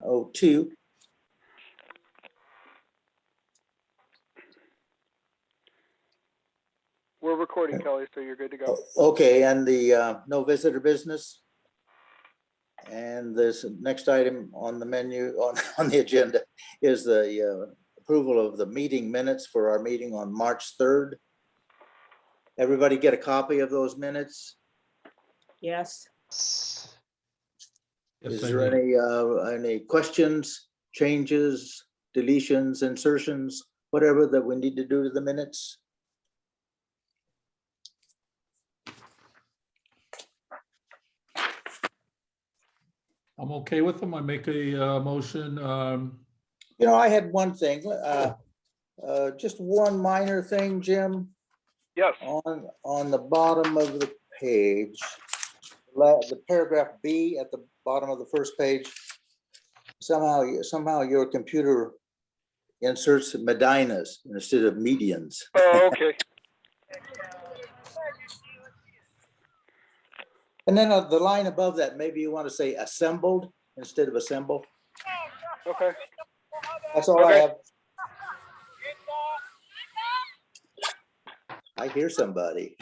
7:02. We're recording, Kelly, so you're good to go. Okay, and the no visitor business. And this next item on the menu, on the agenda is the approval of the meeting minutes for our meeting on March 3rd. Everybody get a copy of those minutes? Yes. Is there any questions, changes, deletions, insertions, whatever that we need to do to the minutes? I'm okay with them. I make a motion. You know, I had one thing, just one minor thing, Jim. Yes. On the bottom of the page, the paragraph B at the bottom of the first page, somehow your computer inserts Medinas instead of medians. Oh, okay. And then the line above that, maybe you want to say assembled instead of assemble. Okay. That's all I Okay. have. I hear somebody.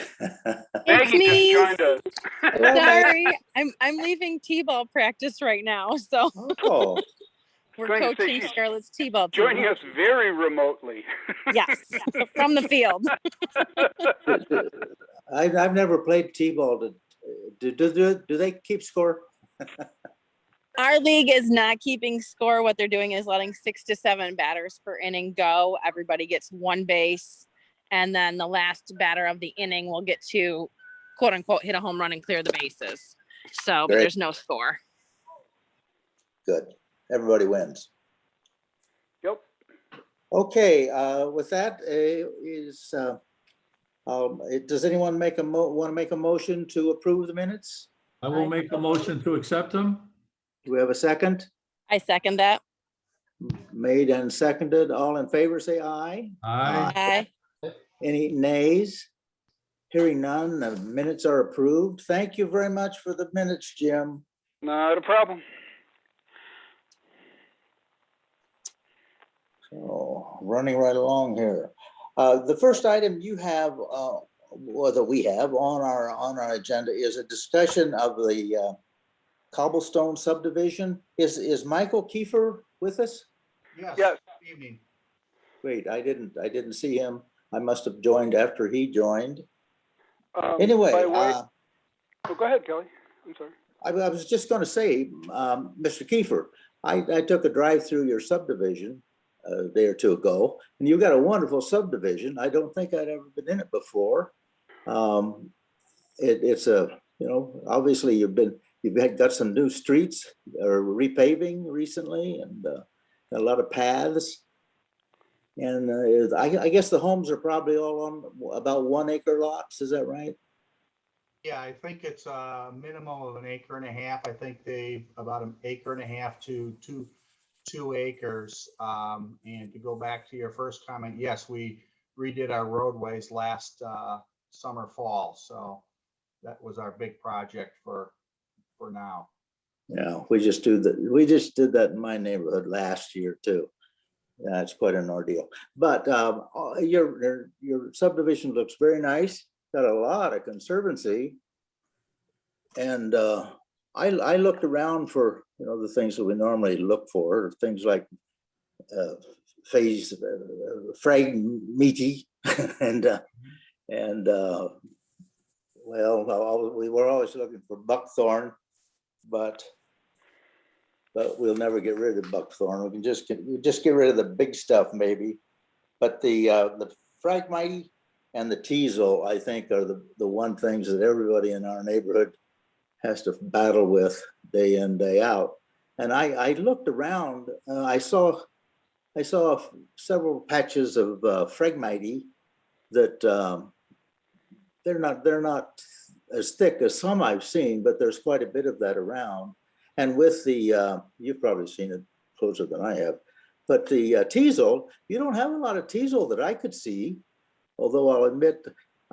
Maggie me. just joined us. Hello, Maggie. Sorry, I'm leaving t-ball practice right now, so Oh, we're Going to say coaching she's Scarlett's t-ball team. Joining us very remotely. Yes, from the field. I've never played T-ball. Do they keep score? Our league is not keeping score. What they're doing is letting 6 to 7 batters per inning go. Everybody gets one base, and then the last batter of the inning will get to quote unquote hit a home run and clear the bases. So, but Great. there's no score. Good. Everybody wins. Yep. Okay, with that, does anyone want to make a motion to approve the minutes? I will make a motion to accept them. Do we have a second? I second that. Made and seconded. All in favor, say aye. Aye. Aye. Any nays? Hearing none, the minutes are approved. Thank you very much for the minutes, Jim. Not a problem. So running right along here. The first item you have, or that we have on our agenda is a discussion of the cobblestone subdivision. Is Michael Kiefer with us? Yes. Yes. Good evening. Great, I didn't see him. I must have joined after he joined. By Anyway, way- oh, go ahead, Kelly. I'm sorry. I was just going to say, Mr. Kiefer, I took a drive through your subdivision a day or two ago, and you've got a wonderful subdivision. I don't think I'd ever been in it before. It's obviously you've got some new streets or repaving recently, and a lot of paths. And I guess the homes are probably all on about 1 acre lots. Is that right? Yeah, I think it's a minimum of 1.5 acres. I think they about 1.5 acres to 2 acres. And to go back to your first comment, yes, we redid our roadways last summer, fall. So that was our big project for now. Yeah, we just did that in my neighborhood last year too. That's quite an ordeal. But your subdivision looks very nice. Got a lot of conservancy, and I looked around for the things that we normally look for, things like fragmity and we were always looking for buckthorn, but we'll never get rid of buckthorn. We can just get rid of the big stuff maybe. But the phragmite and the teasel, I think, are the one things that everybody in our neighborhood has to battle with day in, day out. And I looked around, I saw several patches of phragmite that they're not as thick as some I've seen, but there's quite a bit of that around. And with the, you've probably seen it closer than I have, but the teasel, you don't have a lot of teasel that I could see. Although I'll admit,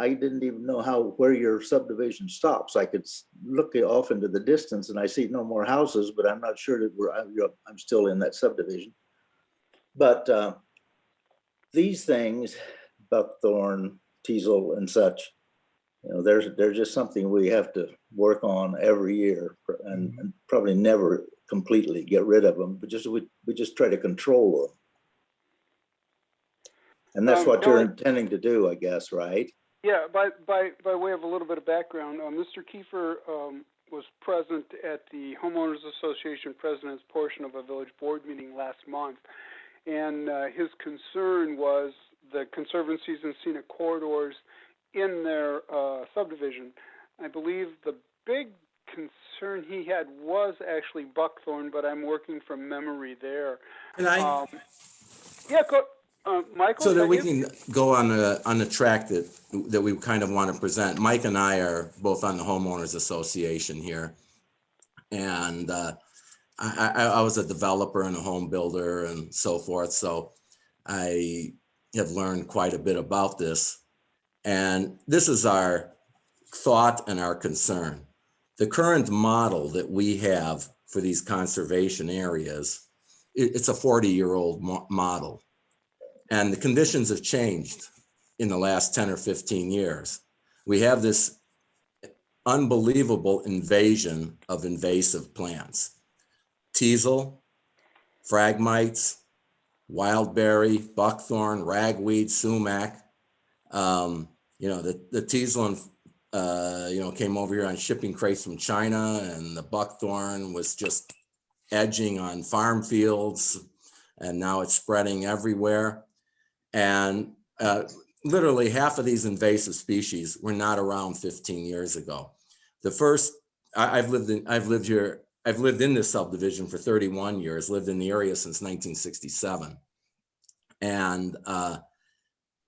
I didn't even know where your subdivision stops. I could look off into the distance and I see no more houses, but I'm not sure that I'm still in that subdivision. But these things, buckthorn, teasel and such, they're just something we have to work on every year and probably never completely get rid of them, but we just try to control them. And that's what you're intending to do, I guess, right? Yeah, by way of a little bit of background, Mr. Kiefer was present at the Homeowners Association President's portion of a village board meeting last month, and his concern was the conservancies and scenic corridors in their subdivision. I believe the big concern he had was actually buckthorn, but I'm working from memory there. And I, Yeah, go. Michael, so that we you? can go on the track that we kind of want to present. Mike and I are both on the Homeowners Association here. And I was a developer and a home builder and so forth. So I have learned quite a bit about this. And this is our thought and our concern. The current model that we have for these conservation areas, it's a 40-year-old model. And the conditions have changed in the last 10 or 15 years. We have this unbelievable invasion of invasive plants. Teasel, phragmites, wildberry, buckthorn, ragweed, sumac. The teasel came over here on shipping crates from China, and the buckthorn was just edging on farm fields, and now it's spreading everywhere. And literally half of these invasive species were not around 15 years ago. The first, I've lived in this subdivision for 31 years, lived in the area since 1967. And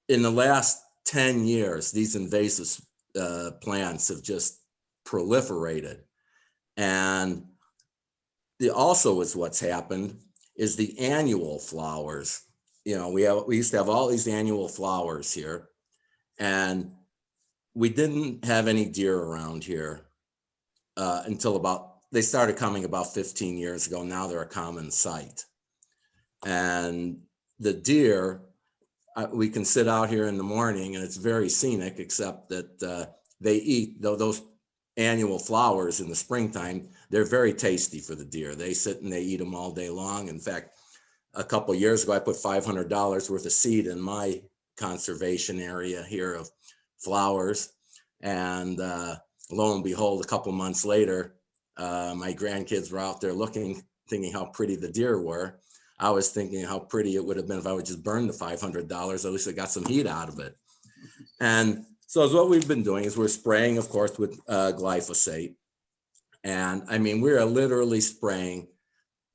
in the last 10 years, these invasive plants have just proliferated. And also is what's happened is the annual flowers. We used to have all these annual flowers here, and we didn't have any deer around here until they started coming about 15 years ago. Now they're a common sight. And the deer, we can sit out here in the morning and it's very scenic, except that they eat those annual flowers in the springtime. They're very tasty for the deer. They sit and they eat them all day long. In fact, a couple of years ago, I put $500 worth of seed in my conservation area here of flowers. And lo and behold, a couple months later, my grandkids were out there looking, thinking how pretty the deer were. I was thinking how pretty it would have been if I would just burn the $500. At least I got some heat out of it. And so what we've been doing is we're spraying, of course, with glyphosate. And I mean, we're literally spraying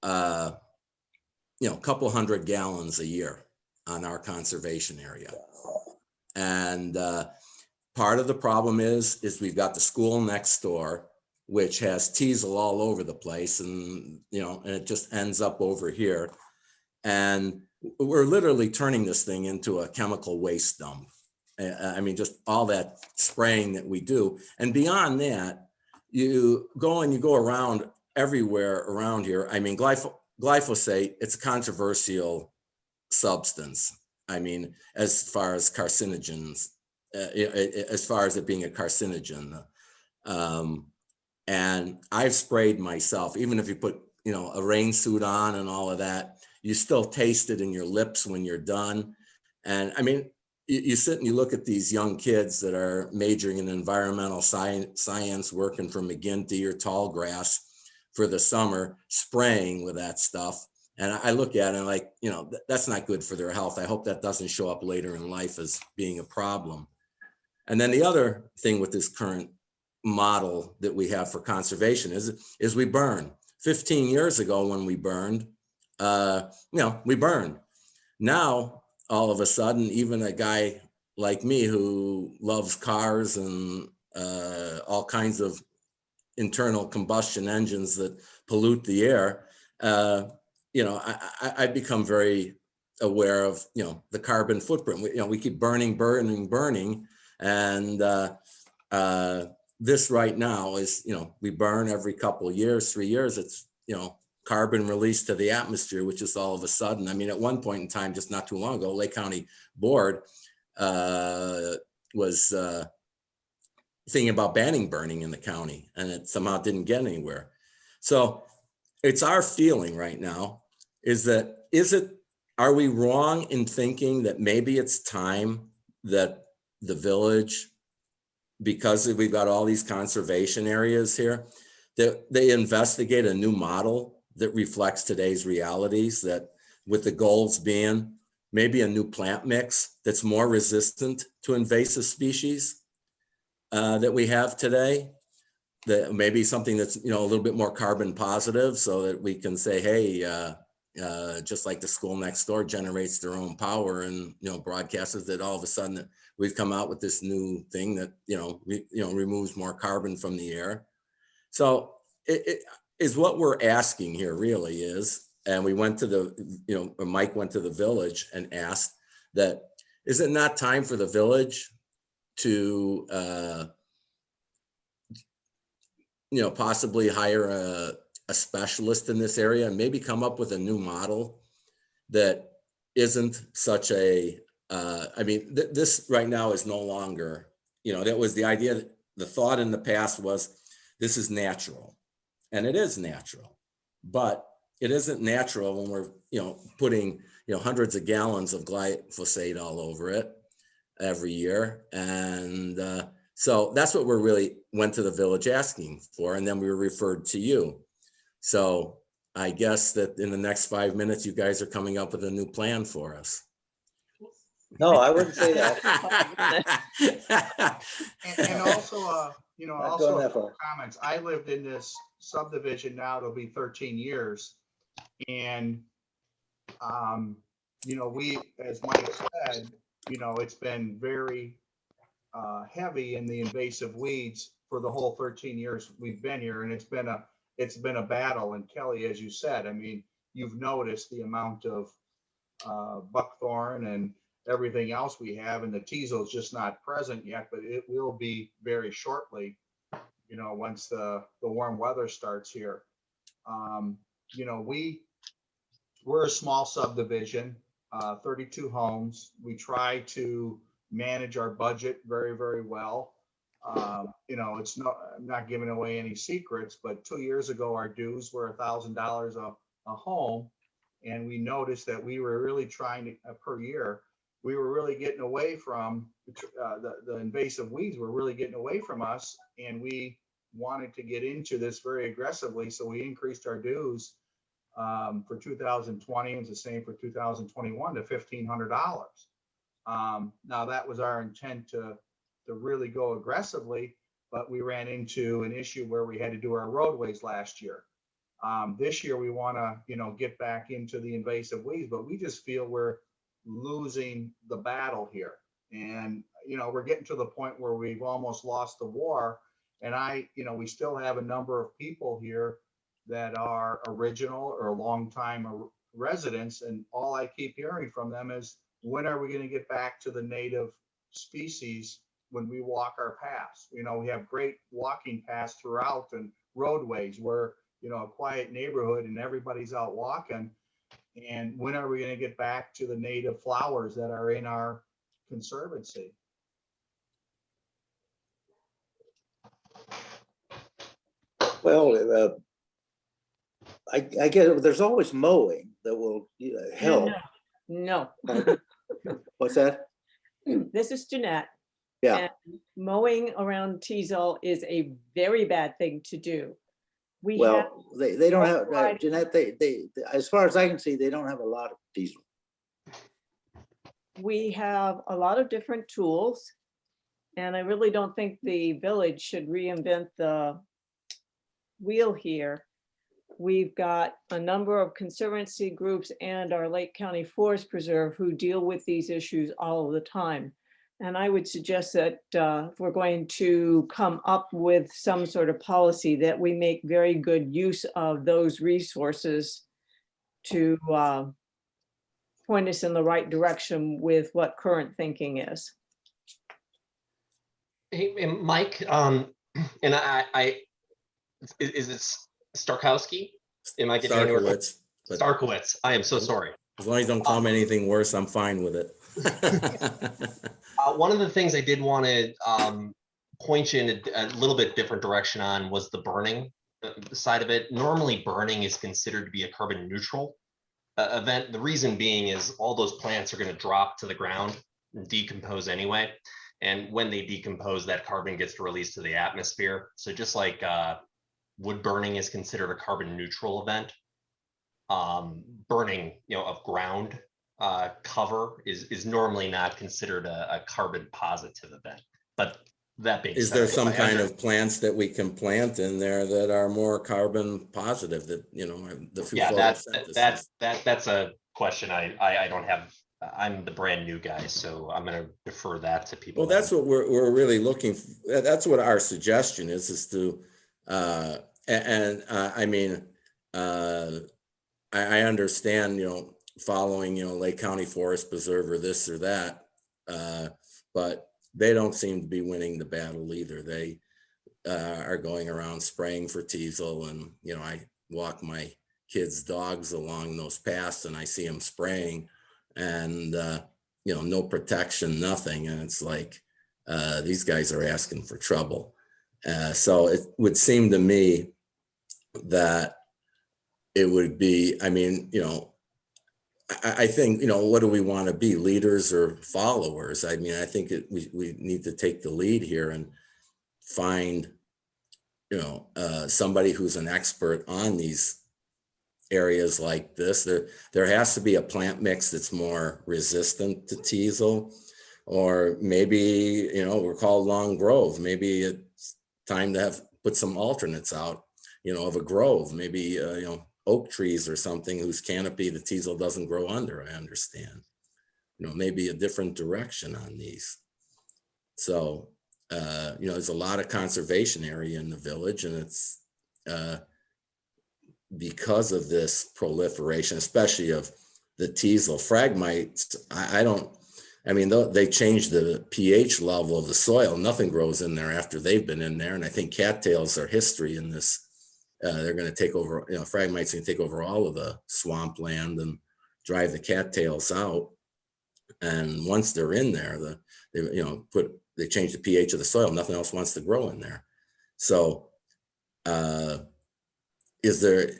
a couple hundred gallons a year on our conservation area. And part of the problem is we've got the school next door, which has teasel all over the place, and and it just ends up over here. And we're literally turning this thing into a chemical waste dump. I mean, just all that spraying that we do. And beyond that, you go around everywhere around here. I mean, glyphosate, it's a controversial substance. I mean, as far as carcinogens, as far as it being a carcinogen. And I've sprayed myself, even if you put, a rain suit on and all of that, you still taste it in your lips when you're done. And I mean, you sit and you look at these young kids that are majoring in environmental science, working for McGinty or Tallgrass for the summer, spraying with that stuff. And I look at it and like, that's not good for their health. I hope that doesn't show up later in life as being a problem. And then the other thing with this current model that we have for conservation is we burn. 15 years ago when we burned, we burned. Now, all of a sudden, even a guy like me who loves cars and all kinds of internal combustion engines that pollute the air, I become very aware of, the carbon footprint. We keep burning. And this right now is, we burn every couple of years, 3 years, it's, carbon released to the atmosphere, which is all of a sudden, I mean, at one point in time, just not too long ago, Lake County Board was thinking about banning burning in the county, and it somehow didn't get anywhere. So it's our feeling right now are we wrong in thinking that maybe it's time that the village, because we've got all these conservation areas here, that they investigate a new model that reflects today's realities, that with the goals being maybe a new plant mix that's more resistant to invasive species that we have today, that maybe something that's, a little bit more carbon positive, so that we can say, hey, just like the school next door generates their own power and, broadcasts that all of a sudden we've come out with this new thing that, removes more carbon from the air. So it is what we're asking here really is, and we went to the, Mike went to the village and asked that, is it not time for the village to, possibly hire a specialist in this area and maybe come up with a new model that isn't such a, this right now is no longer, that was the idea, the thought in the past was this is natural, and it is natural, but it isn't natural when we're, putting, hundreds of gallons of glyphosate all over it every year. And so that's what we're really went to the village asking for. And then we were referred to you. So I guess that in the next 5 minutes, you guys are coming up with a new plan for us. No, I wouldn't say that. And also, Not also going a that couple far. comments. I lived in this subdivision now, it'll be 13 years. And, we, as Mike said, it's been very heavy in the invasive weeds for the whole 13 years we've been here. And it's been a battle. And Kelly, as you said, I mean, you've noticed the amount of buckthorn and everything else we have, and the teasel is just not present yet, but it will be very shortly, once the warm weather starts here. We're a small subdivision, 32 homes. We try to manage our budget very, very well. I'm not giving away any secrets, but 2 years ago, our dues were $1,000 a home. And we noticed that we were really trying to, per year, we were really getting away from the invasive weeds were really getting away from us. And we wanted to get into this very aggressively. So we increased our dues for 2020, and it's the same for 2021 to $1,500. Now that was our intent to really go aggressively, but we ran into an issue where we had to do our roadways last year. This year we want to, get back into the invasive weeds, but we just feel we're losing the battle here. And, we're getting to the point where we've almost lost the war. And we still have a number of people here that are original or longtime residents. And all I keep hearing from them is, when are we going to get back to the native species when we walk our paths? We have great walking paths throughout and roadways. We're, a quiet neighborhood and everybody's out walking. And when are we going to get back to the native flowers that are in our conservancy? Well, I guess there's always mowing that will help. No, What's that? this is Jeanette. Yeah, And mowing around Teasel is a very bad thing to do. We have, well, they don't have, Right. Jeanette, they, as far as I can see, they don't have a lot of diesel. we have a lot of different tools. And I really don't think the village should reinvent the wheel here. We've got a number of conservancy groups and our Lake County Forest Preserve who deal with these issues all of the time. And I would suggest that if we're going to come up with some sort of policy, that we make very good use of those resources to point us in the right direction with what current thinking is. Hey, and Mike, and is it Starkowski? Am I getting your Starkowitz, but Starkowitz? I am so sorry. as long as you don't call me anything worse, I'm fine with it. One of the things I did want to point you in a little bit different direction on was the burning side of it. Normally, burning is considered to be a carbon neutral event. The reason being is all those plants are going to drop to the ground and decompose anyway. And when they decompose, that carbon gets released to the atmosphere. So just like wood burning is considered a carbon neutral event, burning, of ground cover is normally not considered a carbon positive event. But that being Is said, there some kind of plants that we can plant in there that are more carbon positive that, the through yeah, photosynthesis? that's a question I don't have. I'm the brand new guy, so I'm going to defer that to people. Well, that's what we're really looking for. That's what our suggestion is to, I mean, I understand, following, Lake County Forest Preserve or this or that, but they don't seem to be winning the battle either. They are going around spraying for teasel, and I walk my kids' dogs along those paths, and I see them spraying, and no protection, nothing, and it's like these guys are asking for trouble. So it would seem to me that it would be, I mean, I think, what do we want to be, leaders or followers? I mean, I think we need to take the lead here and find, somebody who's an expert on these areas like this. There has to be a plant mix that's more resistant to teasel, or maybe, we're called Long Grove. Maybe it's time to put some alternates out, of a grove, maybe, oak trees or something whose canopy the teasel doesn't grow under. I understand, maybe a different direction on these. So, there's a lot of conservation area in the village, and it's because of this proliferation, especially of the teasel phragmites. I mean, they changed the pH level of the soil. Nothing grows in there after they've been in there. And I think cattails are history in this. They're going to take over, phragmites can take over all of the swampland and drive the cattails out. And once they're in there, they change the pH of the soil. Nothing else wants to grow in there. So is there,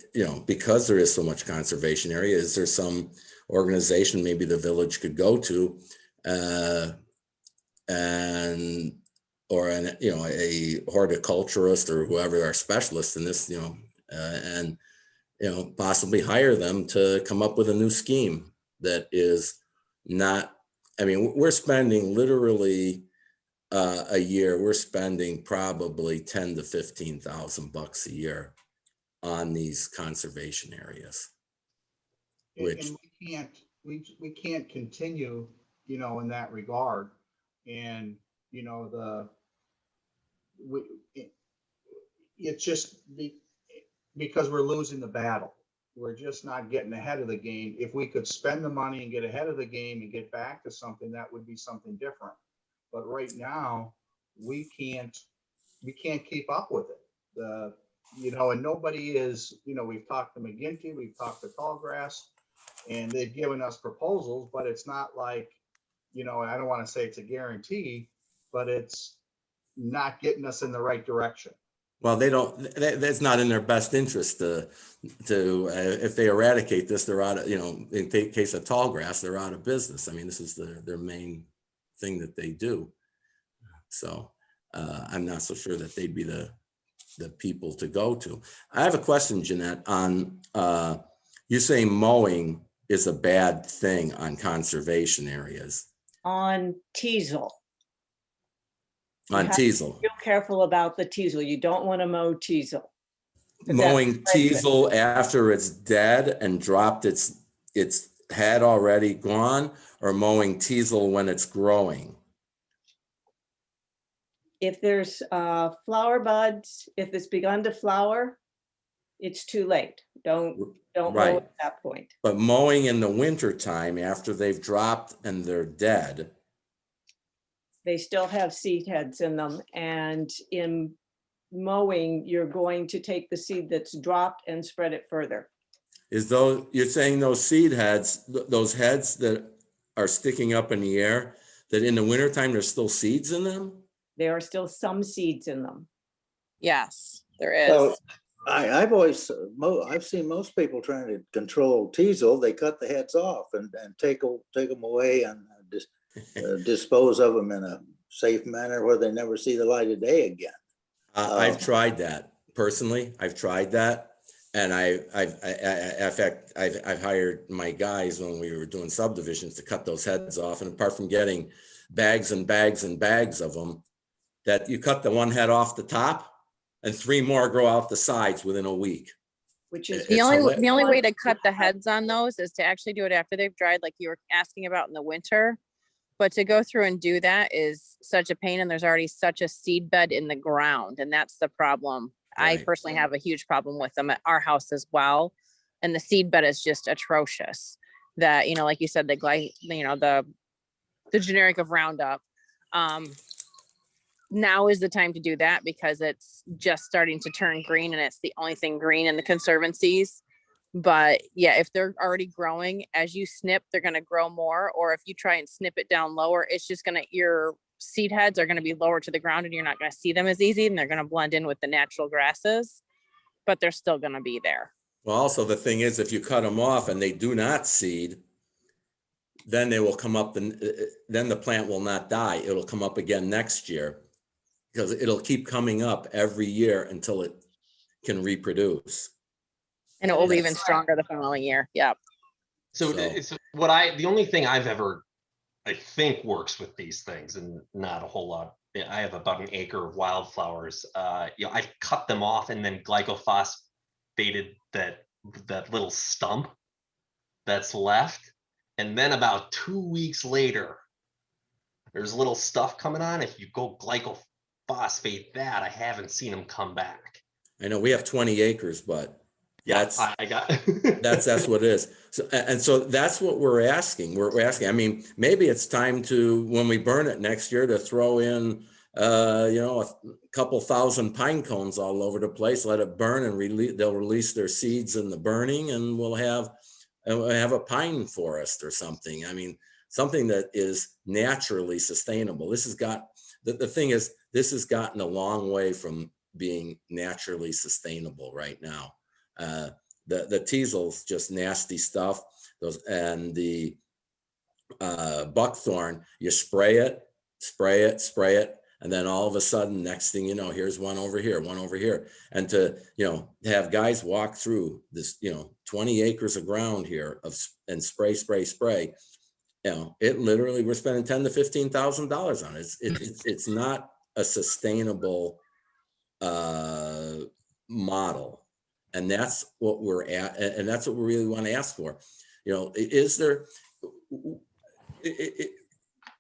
because there is so much conservation area, is there some organization maybe the village could go to or a horticulturist or whoever are specialists in this, and possibly hire them to come up with a new scheme that is not, I mean, we're spending literally a year, we're spending probably 10 to 15,000 bucks a year on these conservation areas. Which and we can't continue, in that regard. And, it's just because we're losing the battle. We're just not getting ahead of the game. If we could spend the money and get ahead of the game and get back to something, that would be something different. But right now, we can't keep up with it. And nobody is, we've talked to McGinty, we've talked to Tallgrass, and they've given us proposals, but it's not like, I don't want to say it's a guarantee, but it's not getting us in the right direction. Well, that's not in their best interest to if they eradicate this, they're out of, in case of Tallgrass, they're out of business. I mean, this is their main thing that they do. So I'm not so sure that they'd be the people to go to. I have a question, Jeanette, on you saying mowing is a bad thing on conservation areas. On teasel. On teasel. Real careful about the teasel. You don't want to mow teasel. Mowing teasel after it's dead and dropped its head already gone, or mowing teasel when it's growing? If there's flower buds, if it's begun to flower, it's too late. Don't Right. mow at that point. But mowing in the winter time after they've dropped and they're dead, They still have seed heads in them, and in mowing, you're going to take the seed that's dropped and spread it further. Is those, you're saying those seed heads, those heads that are sticking up in the air, that in the wintertime, there's still seeds in them? There are still some seeds in them. Yes, there Well, is. I've always, I've seen most people trying to control teasel, they cut the heads off and take them away and just dispose of them in a safe manner where they never see the light of day again. I've tried that personally. I've tried that. And in fact, I've hired my guys when we were doing subdivisions to cut those heads off. And apart from getting bags and bags and bags of them, that you cut the one head off the top and 3 more grow out the sides within a week. Which is The only hilarious. way to cut the heads on those is to actually do it after they've dried, like you were asking about in the winter. But to go through and do that is such a pain, and there's already such a seed bed in the ground, and that's the problem. I Right. personally have a huge problem with them at our house as well, and the seed bed is just atrocious. That, like you said, the generic of Roundup. Now is the time to do that because it's just starting to turn green, and it's the only thing green in the conservancies. But yeah, if they're already growing, as you snip, they're going to grow more. Or if you try and snip it down lower, it's just your seed heads are going to be lower to the ground, and you're not going to see them as easy, and they're going to blend in with the natural grasses, but they're still going to be there. Well, also the thing is, if you cut them off and they do not seed, then they will come up, and then the plant will not die. It'll come up again next year because it'll keep coming up every year until it can reproduce. And it will be even stronger the following year. Yeah. So it's the only thing I've ever, I think, works with these things, and not a whole lot. I have about an acre of wildflowers. I cut them off and then glycophosphated that little stump that's left. And then about 2 weeks later, there's little stuff coming on. If you go glycophosphate that, I haven't seen them come back. I know we have 20 acres, but Yeah, I got that's what it is. So that's what we're asking. We're asking, I mean, maybe it's time to, when we burn it next year, to throw in a couple thousand pine cones all over the place, let it burn, and they'll release their seeds in the burning, and we'll have a pine forest or something. I mean, something that is naturally sustainable. This has got, the thing is, this has gotten a long way from being naturally sustainable right now. The teasel's just nasty stuff. And the buckthorn, you spray it, and then all of a sudden, next thing you know, here's one over here. And to have guys walk through this 20 acres of ground here and spray. It literally, we're spending $10,000 to $15,000 on it. It's not a sustainable model. And that's what we're at, and that's what we really want to ask for. Is there,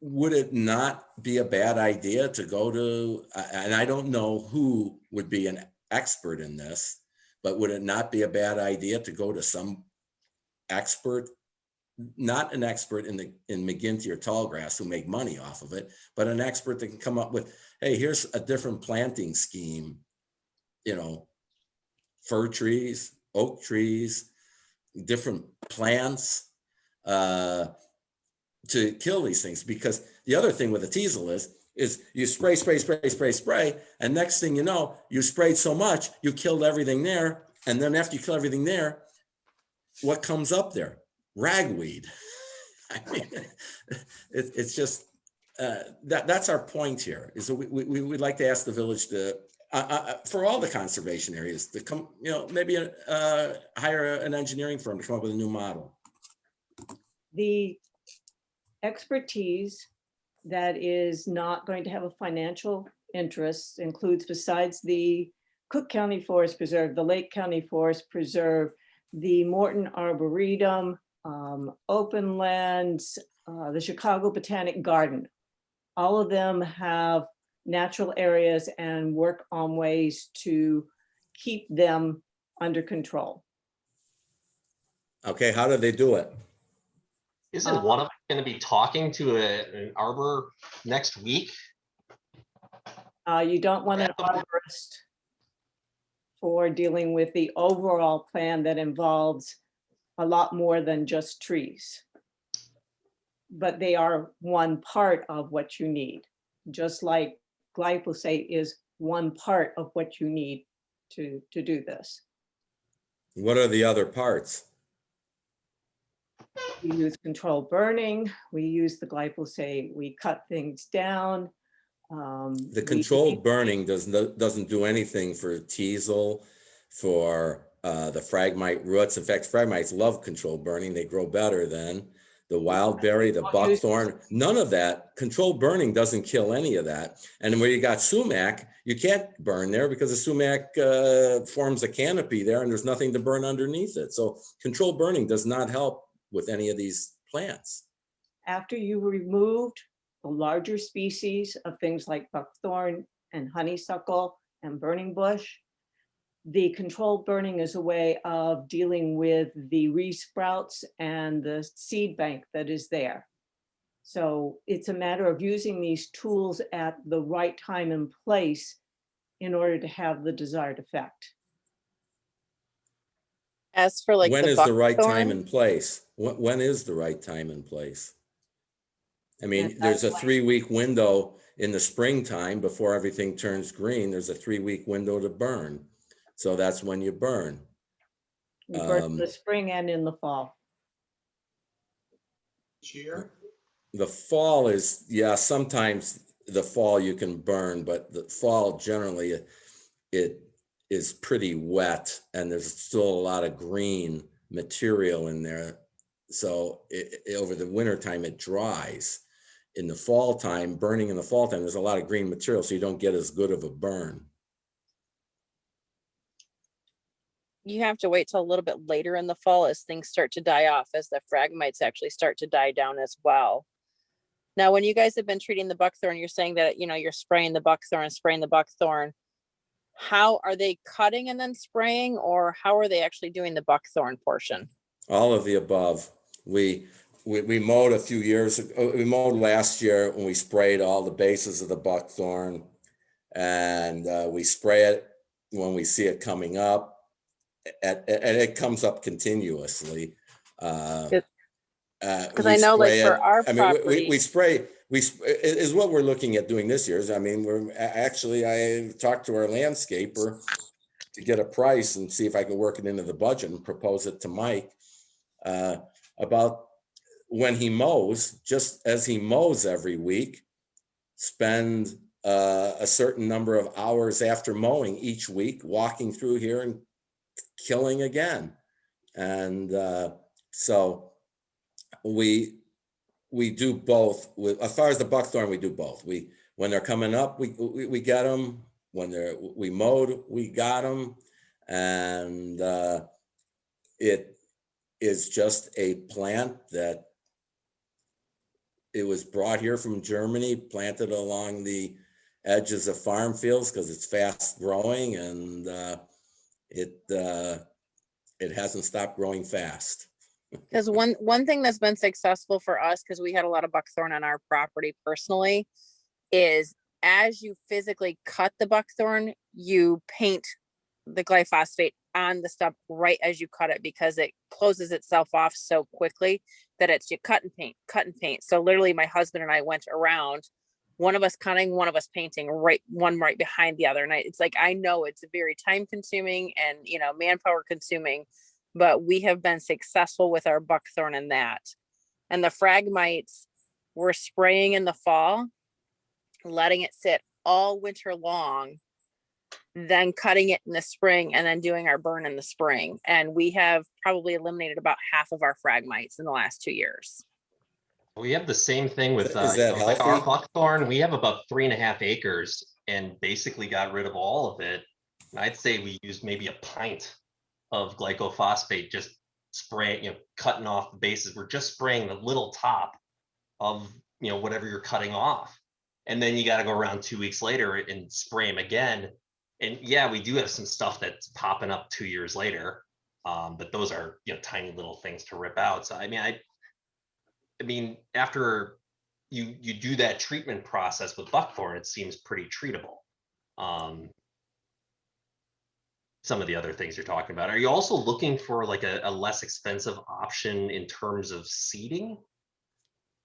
would it not be a bad idea to go to, and I don't know who would be an expert in this, but would it not be a bad idea to go to some expert, not an expert in McGinty or Tallgrass who make money off of it, but an expert that can come up with, hey, here's a different planting scheme, fir trees, oak trees, different plants to kill these things. Because the other thing with a teasel is you spray, and next thing you know, you sprayed so much, you killed everything there. And then after you kill everything there, what comes up there? Ragweed. I mean, it's just, that's our point here, is that we would like to ask the village to, for all the conservation areas, to come, maybe hire an engineering firm to come up with a new model. The expertise that is not going to have a financial interest includes, besides the Cook County Forest Preserve, the Lake County Forest Preserve, the Morton Arboretum, Open Lands, the Chicago Botanic Garden. All of them have natural areas and work on ways to keep them under control. Okay, how do they do it? Isn't one of them going to be talking to an arbor next week? You don't want an arborist for dealing with the overall plan that involves a lot more than just trees. But they are one part of what you need, just like glyphosate is one part of what you need to do this. What are the other parts? We use controlled burning, we use the glyphosate, we cut things down. The controlled burning doesn't do anything for teasel, for the phragmite roots. In fact, phragmites love controlled burning. They grow better than the wildberry, the buckthorn. None of that. Controlled burning doesn't kill any of that. And where you got sumac, you can't burn there because the sumac forms a canopy there and there's nothing to burn underneath it. So controlled burning does not help with any of these plants. After you removed the larger species of things like buckthorn and honeysuckle and burning bush, the controlled burning is a way of dealing with the resprouts and the seed bank that is there. So it's a matter of using these tools at the right time and place in order to have the desired effect. As for like When is the right time buckthorn, and place? When is the right time and place? I mean, And there's a that's 3-week window in the springtime before everything turns green. There's a 3-week window to burn. So that's when you burn. You burn in the spring and in the fall. Cheer. The fall is, yeah, sometimes the fall you can burn, but the fall generally it is pretty wet and there's still a lot of green material in there. So over the winter time it dries. In the fall time, burning in the fall time, there's a lot of green material, so you don't get as good of a burn. you have to wait till a little bit later in the fall as things start to die off, as the phragmites actually start to die down as well. Now, when you guys have been treating the buckthorn, you're saying that, you know, you're spraying the buckthorn. How are they cutting and then spraying, or how are they actually doing the buckthorn portion? All of the above. We mowed a few years ago. We mowed last year when we sprayed all the bases of the buckthorn, and we spray it when we see it coming up, and it comes up continuously. Because I know, like, for our property, we spray is what we're looking at doing this year. I mean, I talked to our landscaper to get a price and see if I can work it into the budget and propose it to Mike about when he mows, just as he mows every week, spend a certain number of hours after mowing each week, walking through here and killing again. And so we do both. As far as the buckthorn, we do both. When they're coming up, we get them. When we mowed, we got them. And it is just a plant that it was brought here from Germany, planted along the edges of farm fields because it's fast growing, and it hasn't stopped growing fast. because one thing that's been successful for us, because we had a lot of buckthorn on our property personally, is as you physically cut the buckthorn, you paint the glyphosate on the stump right as you cut it, because it closes itself off so quickly that it's you cut and paint. So literally my husband and I went around, one of us cutting, one of us painting, one right behind the other. And it's like, I know it's very time consuming and, you know, manpower consuming, but we have been successful with our buckthorn in that. And the phragmites, we're spraying in the fall, letting it sit all winter long, then cutting it in the spring, and then doing our burn in the spring. And we have probably eliminated about half of our phragmites in the last 2 years. We have the same thing with Is that like our healthy? buckthorn. We have about 3.5 acres and basically got rid of all of it. And I'd say we used maybe a pint of glycophosphate, just spraying, you know, cutting off the bases. We're just spraying the little top of, you know, whatever you're cutting off. And then you got to go around 2 weeks later and spray them again. And yeah, we do have some stuff that's popping up 2 years later. But those are, you know, tiny little things to rip out. So, I mean, I mean, after you do that treatment process with buckthorn, it seems pretty treatable. Some of the other things you're talking about. Are you also looking for like a less expensive option in terms of seeding?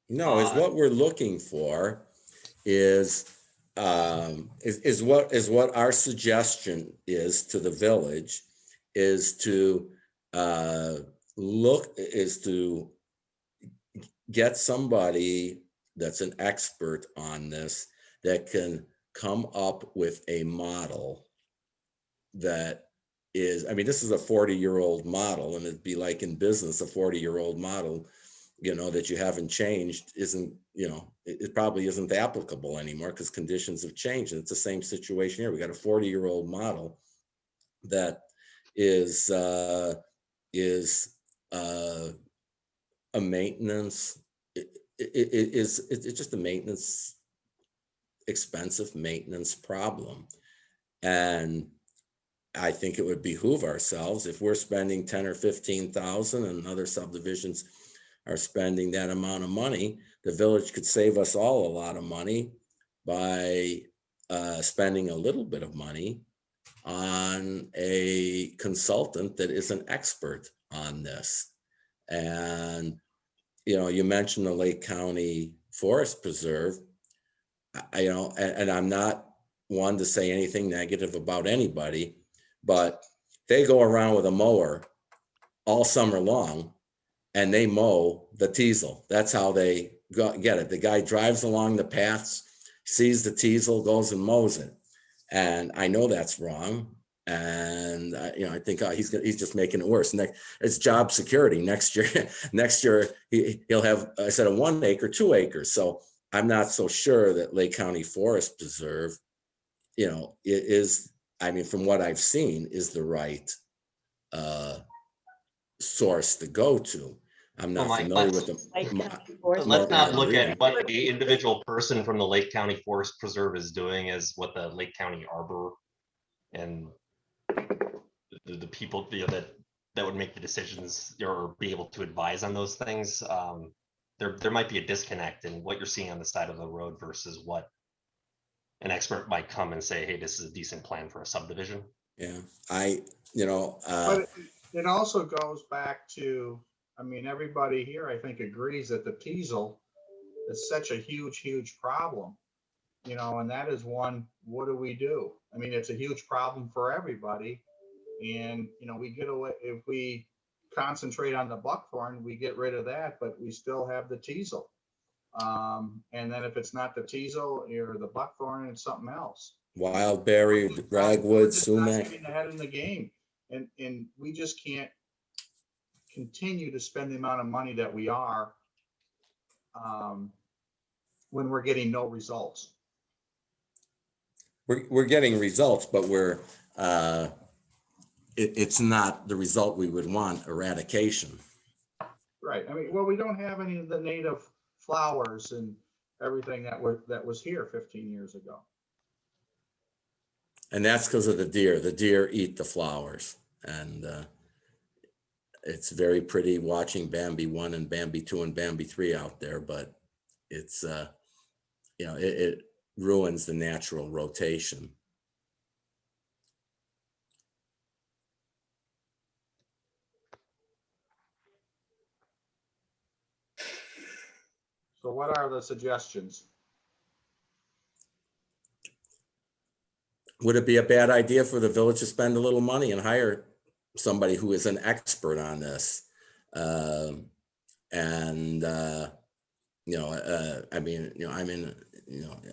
No, is what we're looking for is what our suggestion is to the village is to get somebody that's an expert on this that can come up with a model that is, I mean, this is a 40-year-old model, and it'd be like in business, a 40-year-old model, you know, that you haven't changed isn't, you know, it probably isn't applicable anymore because conditions have changed. And it's the same situation here. We got a 40-year-old model that is a maintenance. It's just a maintenance, expensive maintenance problem. And I think it would behoove ourselves if we're spending 10 or 15,000 and other subdivisions are spending that amount of money, the village could save us all a lot of money by spending a little bit of money on a consultant that is an expert on this. And, you know, you mentioned the Lake County Forest Preserve, you know, and I'm not one to say anything negative about anybody, but they go around with a mower all summer long and they mow the teasel. That's how they get it. The guy drives along the paths, sees the teasel, goes and mows it. And I know that's wrong. And you know, I think he's just making it worse. It's job security. Next year he'll have, instead of 1 acre, 2 acres. So I'm not so sure that Lake County Forest Preserve, you know, it is, I mean, from what I've seen, is the right source to go to. I'm not familiar with them. Let's not look at what the individual person from the Lake County Forest Preserve is doing as what the Lake County Arbor and the people, you know, that would make the decisions or be able to advise on those things. There might be a disconnect in what you're seeing on the side of the road versus what an expert might come and say, hey, this is a decent plan for a subdivision. Yeah, But it also goes back to, I mean, everybody here, I think, agrees that the teasel is such a huge problem, you know, and that is one, what do we do? I mean, it's a huge problem for everybody. And, you know, we get away, if we concentrate on the buckthorn, we get rid of that, but we still have the teasel. And then if it's not the teasel or the buckthorn, it's something else. Wildberry, ragwood, sumac. Getting ahead in the game, and we just can't continue to spend the amount of money that we are when we're getting no results. We're getting results, but it's not the result we would want, eradication. Right. I mean, well, we don't have any of the native flowers and everything that was here 15 years ago. And that's because of the deer. The deer eat the flowers. And it's very pretty watching Bambi 1 and Bambi 2 and Bambi 3 out there, but it's, you know, it ruins the natural rotation. So what are the suggestions? Would it be a bad idea for the village to spend a little money and hire somebody who is an expert on this? I mean, you know,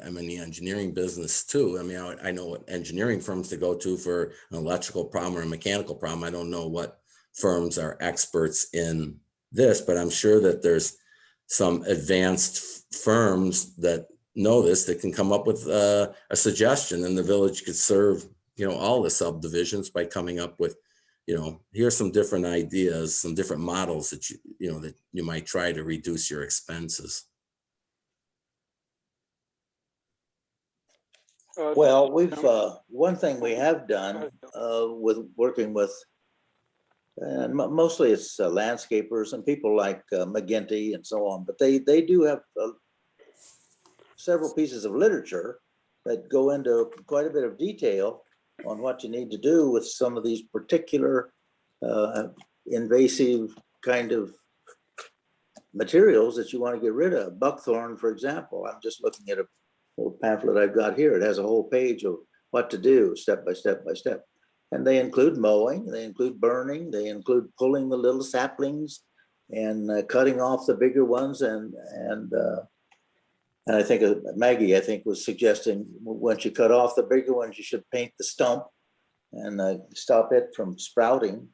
I'm in the engineering business too. I mean, I know what engineering firms to go to for an electrical problem or a mechanical problem. I don't know what firms are experts in this, but I'm sure that there's some advanced firms that know this that can come up with a suggestion, and the village could serve, you know, all the subdivisions by coming up with, you know, here's some different ideas, some different models that that you might try to reduce your expenses. Well, we've one thing we have done with working with And mostly it's landscapers and people like McGinty and so on, but they do have several pieces of literature that go into quite a bit of detail on what you need to do with some of these particular invasive kind of materials that you want to get rid of. Buckthorn, for example, I'm just looking at a little pamphlet I've got here. It has a whole page of what to do step by step by step. And they include mowing, they include burning, they include pulling the little saplings and cutting off the bigger ones. And I think Maggie, I think, was suggesting once you cut off the bigger ones, you should paint the stump and stop it from sprouting.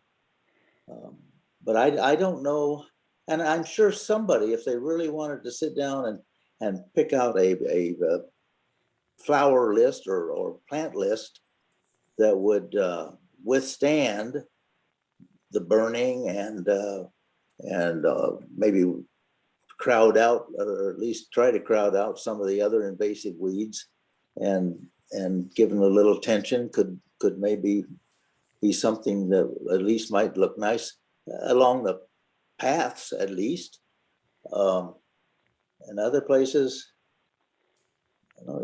But I don't know. And I'm sure somebody, if they really wanted to sit down and pick out a flower list or plant list that would withstand the burning and maybe crowd out, or at least try to crowd out some of the other invasive weeds, and given a little attention, could maybe be something that at least might look nice along the paths, at least. And other places,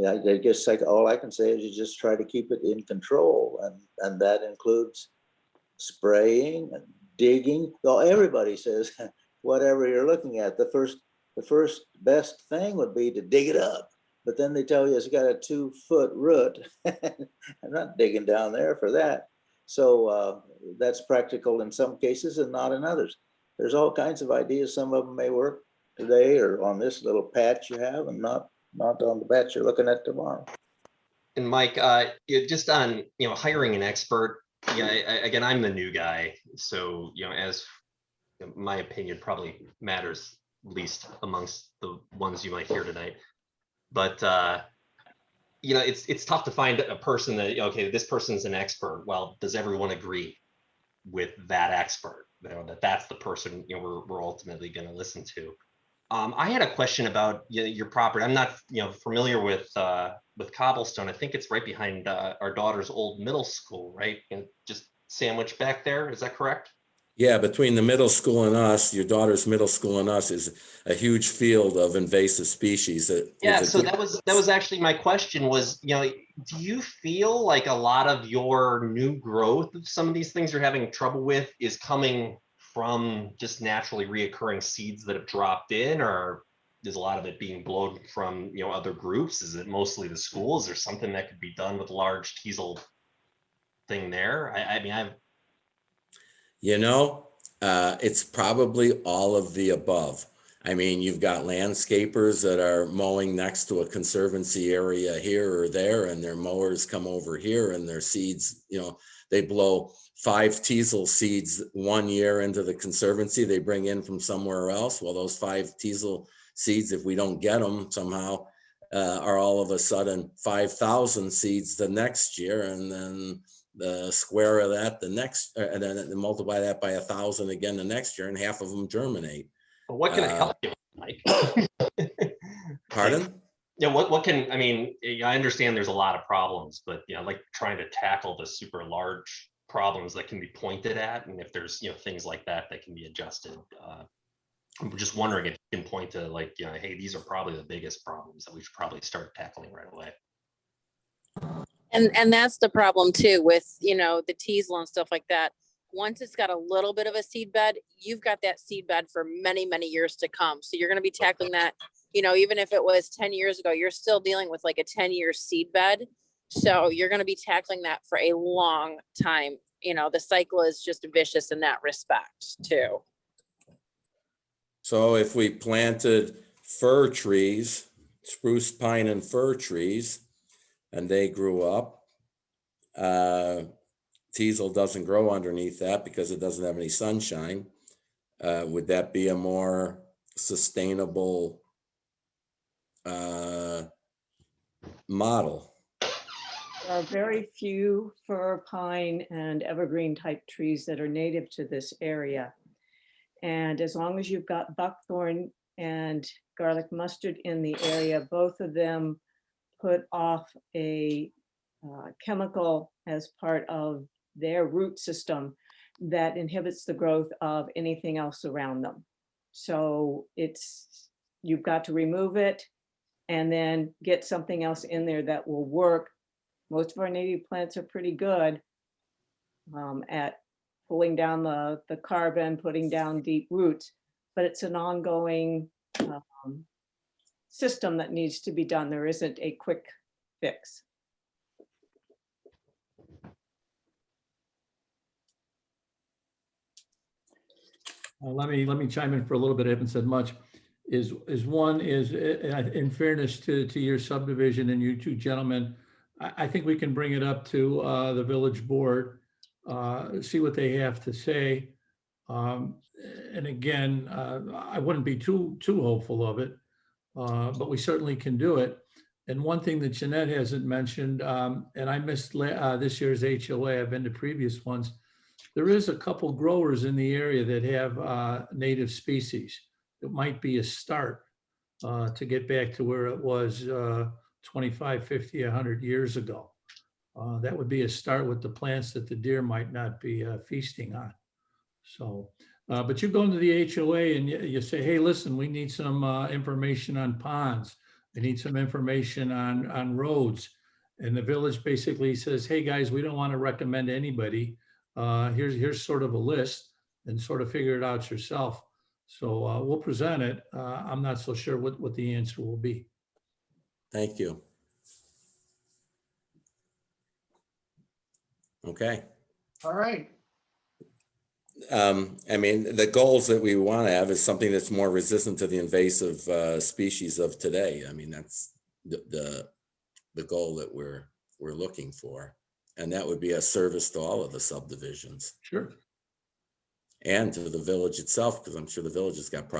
I guess all I can say is you just try to keep it in control, and that includes spraying and digging. Though everybody says whatever you're looking at, the first best thing would be to dig it up, but then they tell you it's got a 2-foot root. I'm not digging down there for that. So that's practical in some cases and not in others. There's all kinds of ideas. Some of them may work today or on this little patch you have, and not on the patch you're looking at tomorrow. And Mike, just on, hiring an expert, again, I'm the new guy. So, as my opinion probably matters least amongst the ones you might hear tonight. But, it's tough to find a person that, okay, this person's an expert. Well, does everyone agree with that expert? That's the person, we're ultimately going to listen to. I had a question about your property. I'm not, familiar with Cobblestone. I think it's right behind our daughter's old middle school, right? And just sandwiched back there. Is that correct? Yeah, between the middle school and us, your daughter's middle school and us is a huge field of invasive species. Yeah, so that was actually my question was, do you feel like a lot of your new growth of some of these things you're having trouble with is coming from just naturally reoccurring seeds that have dropped in, or is a lot of it being blown from, other groups? Is it mostly the school? Is there something that could be done with a large teasel thing there? It's probably all of the above. I mean, you've got landscapers that are mowing next to a conservancy area here or there, and their mowers come over here and their seeds, they blow 5 teasel seeds 1 year into the conservancy they bring in from somewhere else. Well, those 5 teasel seeds, if we don't get them somehow, are all of a sudden 5,000 seeds the next year, and then the square of that the next, and then multiply that by 1,000 again the next year, and half of them germinate. Well, what can it help you, Mike? Pardon? Yeah, what can, I understand there's a lot of problems, but like trying to tackle the super large problems that can be pointed at, and if there's things like that can be adjusted. I'm just wondering if you can point to hey, these are probably the biggest problems that we should probably start tackling right away. And that's the problem too with, the teasel and stuff like that. Once it's got a little bit of a seed bed, you've got that seed bed for many, many years to come. So you're going to be tackling that, even if it was 10 years ago, you're still dealing with like a 10-year seed bed. So you're going to be tackling that for a long time. The cycle is just vicious in that respect too. So if we planted fir trees, spruce, pine, and fir trees, and they grew up, teasel doesn't grow underneath that because it doesn't have any sunshine. Would that be a more sustainable model? There are very few fir, pine, and evergreen type trees that are native to this area. And as long as you've got buckthorn and garlic mustard in the area, both of them put off a chemical as part of their root system that inhibits the growth of anything else around them. So you've got to remove it and then get something else in there that will work. Most of our native plants are pretty good at pulling down the carbon, putting down deep roots, but it's an ongoing system that needs to be done. There isn't a quick fix. Let me chime in for a little bit. I haven't said much. One is in fairness to your subdivision and you two gentlemen, I think we can bring it up to the village board, see what they have to say. And again, I wouldn't be too hopeful of it, but we certainly can do it. And one thing that Jeanette hasn't mentioned, and I missed this year's HOA, I've been to previous ones. There is a couple growers in the area that have native species. It might be a start to get back to where it was 25, 50, 100 years ago. That would be a start with the plants that the deer might not be feasting on. So, but you go into the HOA and you say, hey, listen, we need some information on ponds. We need some information on roads. And the village basically says, hey, guys, we don't want to recommend anybody. Here's sort of a list and sort of figure it out yourself. So we'll present it. I'm not so sure what the answer will be. Thank you. Okay. All right. I mean, the goals that we want to have is something that's more resistant to the invasive species of today. I mean, that's the goal that we're looking for. And that would be a service to all of the subdivisions. Sure. And to the village itself, because I'm sure the village has got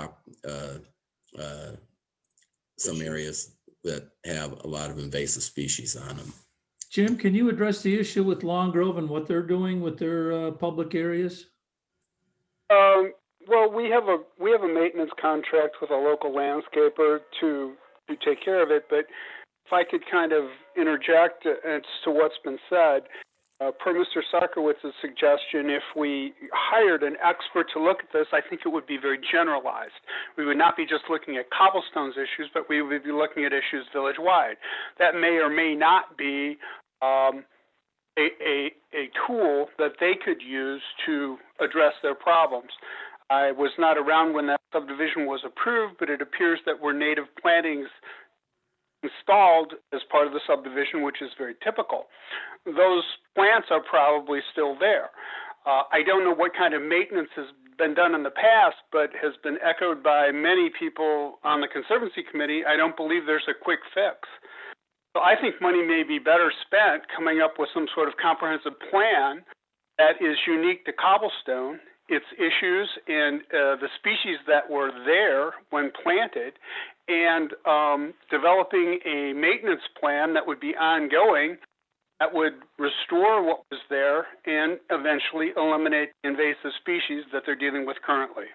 some areas that have a lot of invasive species on them. Jim, can you address the issue with Long Grove and what they're doing with their public areas? Well, we have a maintenance contract with a local landscaper to take care of it, but if I could kind of interject as to what's been said, per Mr. Sarkowitz's suggestion, if we hired an expert to look at this, I think it would be very generalized. We would not be just looking at cobblestones issues, but we would be looking at issues village-wide. That may or may not be a tool that they could use to address their problems. I was not around when that subdivision was approved, but it appears that were native plantings installed as part of the subdivision, which is very typical. Those plants are probably still there. I don't know what kind of maintenance has been done in the past, but has been echoed by many people on the Conservancy Committee. I don't believe there's a quick fix. So I think money may be better spent coming up with some sort of comprehensive plan that is unique to cobblestone, its issues, and the species that were there when planted, and developing a maintenance plan that would be ongoing, that would restore what was there and eventually eliminate invasive species that they're dealing with currently.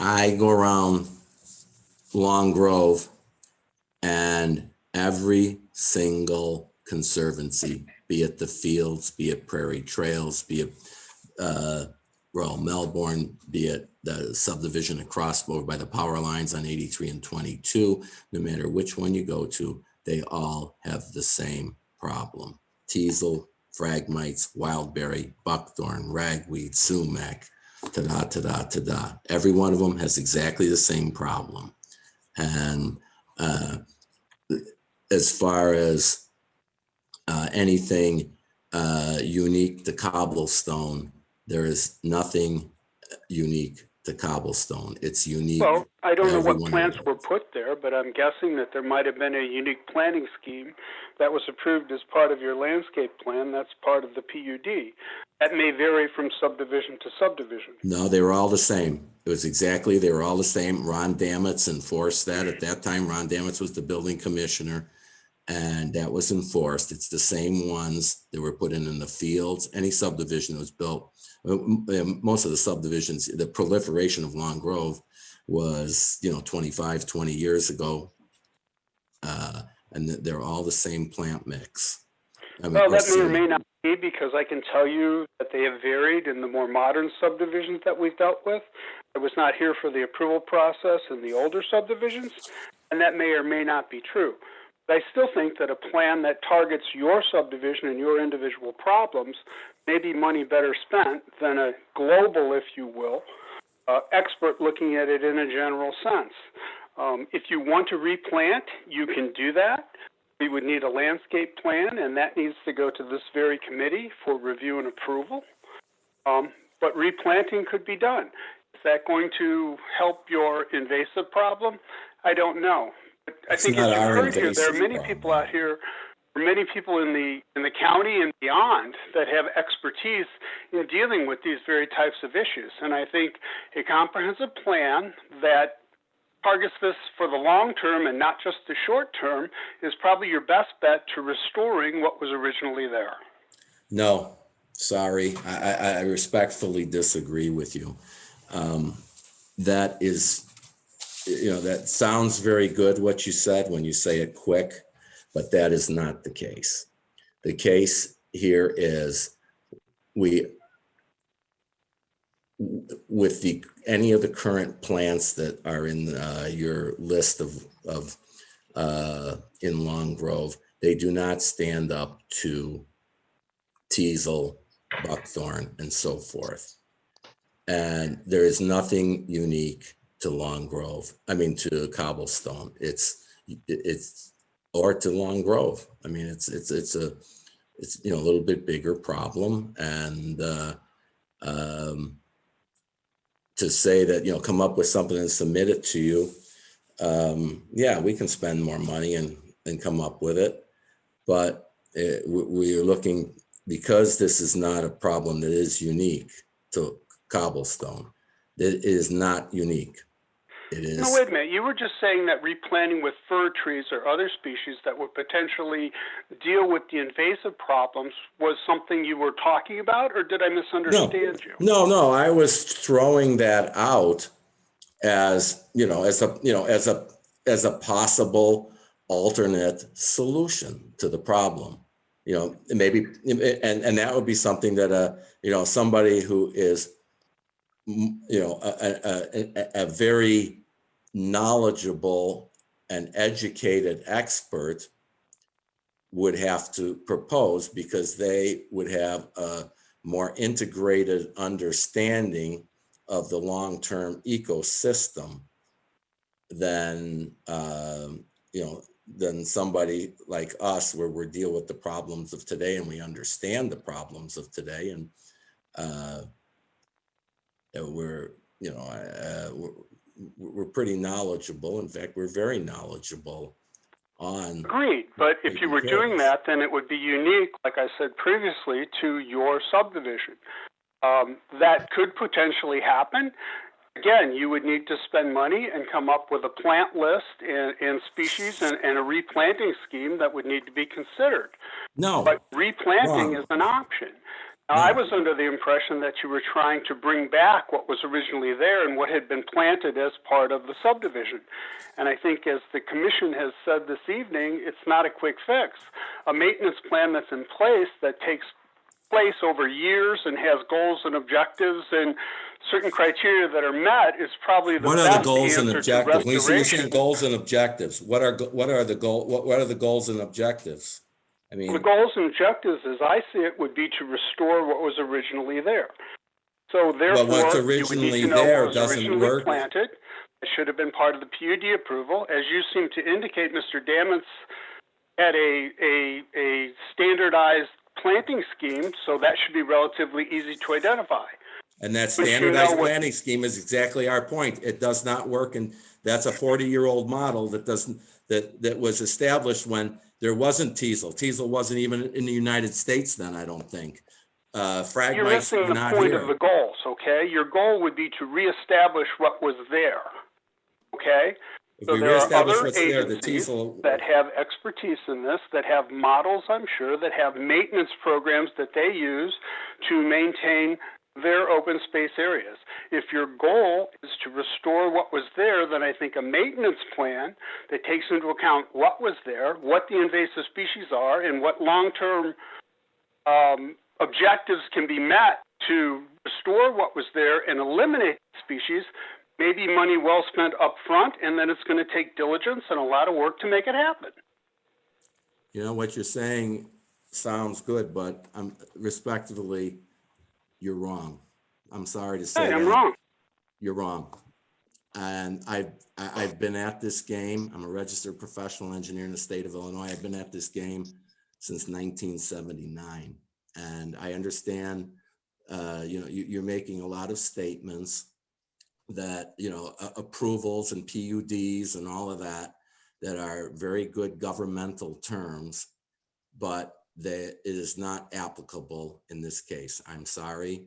I go around Long Grove, and every single conservancy, be it the fields, be it Prairie Trails, be it Royal Melbourne, be it the subdivision across over by the power lines on 83 and 22, no matter which one you go to, they all have the same problem. Teasel, phragmites, wildberry, buckthorn, ragweed, sumac, ta-da. Every one of them has exactly the same problem. And as far as anything unique to cobblestone, there is nothing unique to cobblestone. It's unique. Well, I don't know what plants were put there, but I'm guessing that there might have been a unique planting scheme that was approved as part of your landscape plan. That's part of the PUD. That may vary from subdivision to subdivision. No, they were all the same. They were all the same. Ron Damitz enforced that. At that time, Ron Damitz was the building commissioner, and that was enforced. It's the same ones that were put in the fields. Any subdivision that was built, most of the subdivisions, the proliferation of Long Grove was, 25, 20 years ago. And they're all the same plant mix. Well, that may or may not be because I can tell you that they have varied in the more modern subdivisions that we've dealt with. I was not here for the approval process in the older subdivisions, and that may or may not be true. But I still think that a plan that targets your subdivision and your individual problems may be money better spent than a global, if you will, expert looking at it in a general sense. If you want to replant, you can do that. We would need a landscape plan, and that needs to go to this very committee for review and approval. But replanting could be done. Is that going to help your invasive problem? I don't know. But I think as you heard here, there are many people out here, many people in the county and beyond that have expertise in dealing with these very types of issues. And I think a comprehensive plan that targets this for the long term and not just the short term is probably your best bet to restoring what was originally there. No, sorry, I respectfully disagree with you. That is, that sounds very good what you said when you say it quick, but that is not the case. The case here is with any of the current plants that are in your list of in Long Grove, they do not stand up to teasel, buckthorn, and so forth. And there is nothing unique to Long Grove. I mean, to cobblestone. It's or to Long Grove. I mean, it's a little bit bigger problem, and to say that, come up with something and submit it to you. Yeah, we can spend more money and come up with it. But we are looking, because this is not a problem that is unique to cobblestone. It is not unique. It is. No, wait a minute. You were just saying that replanting with fir trees or other species that would potentially deal with the invasive problems was something you were talking about, or did I misunderstand you? No. I was throwing that out as a possible alternate solution to the problem. Maybe, and that would be something that somebody who is a very knowledgeable and educated expert would have to propose, because they would have a more integrated understanding of the long-term ecosystem than than somebody like us, where we deal with the problems of today and we understand the problems of today, and we're pretty knowledgeable. In fact, we're very knowledgeable on. Agreed, but if you were doing that, then it would be unique, like I said previously, to your subdivision. That could potentially happen. Again, you would need to spend money and come up with a plant list and species and a replanting scheme that would need to be considered. No. But replanting is an option. Now, I was under the impression that you were trying to bring back what was originally there and what had been planted as part of the subdivision. And I think, as the commission has said this evening, it's not a quick fix. A maintenance plan that's in place that takes place over years and has goals and objectives and certain criteria that are met is probably the best answer to restoration. What are the goals and objectives? When you're saying goals and objectives, what are the goals and objectives? I mean, the goals and objectives, as I see it, would be to restore what was originally there. So therefore, what's originally there doesn't work. Planted. It should have been part of the PUD approval. As you seem to indicate, Mr. Dammitz had a standardized planting scheme, so that should be relatively easy to identify. And that standardized planting scheme is exactly our point. It does not work, and that's a 40-year-old model that was established when there wasn't teasel. Teasel wasn't even in the United States then, I don't think. You're missing the point of the goals, okay? Your goal would be to reestablish what was there, okay? So there are other agencies that have expertise in this, that have models, I'm sure, that have maintenance programs that they use to maintain their open space areas. If your goal is to restore what was there, then I think a maintenance plan that takes into account what was there, what the invasive species are, and what long-term objectives can be met to restore what was there and eliminate species, maybe money well spent up front, and then it's going to take diligence and a lot of work to make it happen. You know, what you're saying sounds good, but respectively, you're wrong. I'm sorry to say Hey, I'm that. wrong. You're wrong. And I've been at this game. I'm a registered professional engineer in the state of Illinois. I've been at this game since 1979. And I understand, you know, you're making a lot of statements that, you know, approvals and PUDs and all of that, that are very good governmental terms, but that it is not applicable in this case. I'm sorry,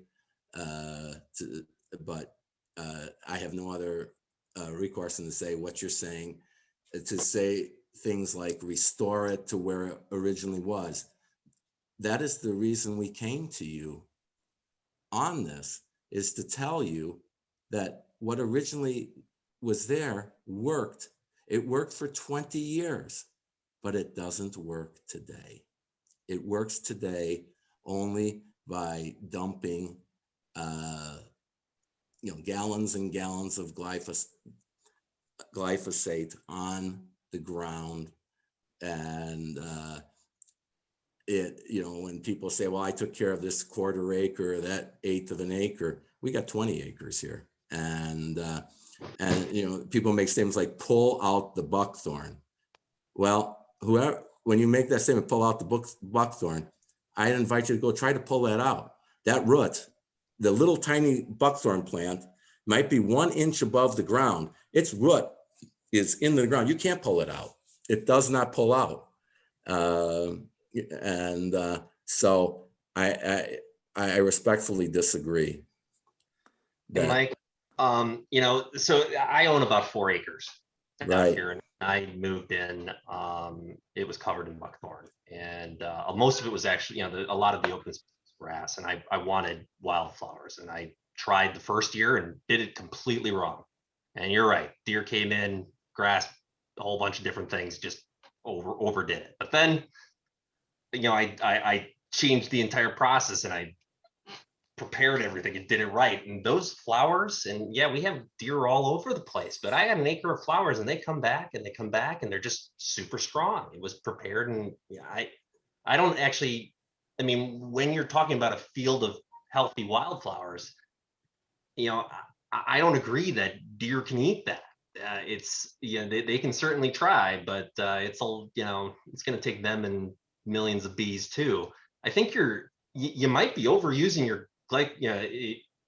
but I have no other recourse than to say what you're saying, to say things like restore it to where it originally was. That is the reason we came to you on this, is to tell you that what originally was there worked. It worked for 20 years, but it doesn't work today. It works today only by dumping you know, gallons and gallons of glyphosate on the ground. And it, you know, when people say, well, I took care of this quarter acre or that eighth of an acre, we got 20 acres here. And you know, people make statements like pull out the buckthorn. Well, whoever, when you make that statement, pull out the buckthorn, I invite you to go try to pull that out. That root, the little tiny buckthorn plant, might be 1 inch above the ground. Its root is in the ground. You can't pull it out. It does not pull out. So I respectfully disagree. And Mike, you know, so I own about 4 acres out Right here, and I moved in. It was covered in buckthorn, and most of it was actually, you know, a lot of the open space was grass, and I wanted wildflowers, and I tried the first year and did it completely wrong. And you're right, deer came in, grass, a whole bunch of different things, just overdid it. But then, you know, I changed the entire process, and I prepared everything and did it right. And those flowers, and yeah, we have deer all over the place, but I got an acre of flowers, and they come back and they come back, and they're just super strong. It was prepared. And yeah, I don't actually, I mean, when you're talking about a field of healthy wildflowers, you know, I don't agree that deer can eat that. It's, you know, they can certainly try, but it's all, you know, it's going to take them and millions of bees too. I think you might be overusing your, like, you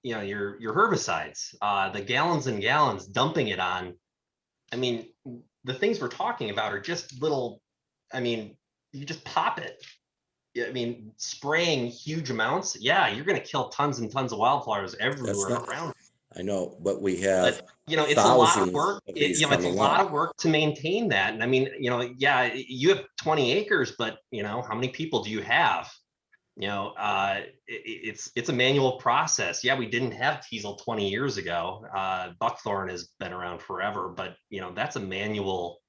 know, your herbicides, the gallons and gallons, dumping it on. I mean, the things we're talking about are just little, I mean, you just pop it. I mean, spraying huge amounts, yeah, you're going to kill tons and tons of wildflowers everywhere around. I know, but we have, but, you know, it's a lot of work. You know, it's a lot of work to maintain that. And I mean, you know, yeah, you have 20 acres, but you know, how many people do you have? You know, it's a manual process. Yeah, we didn't have teasel 20 years ago. Buckthorn has been around forever, but you know, that's a manual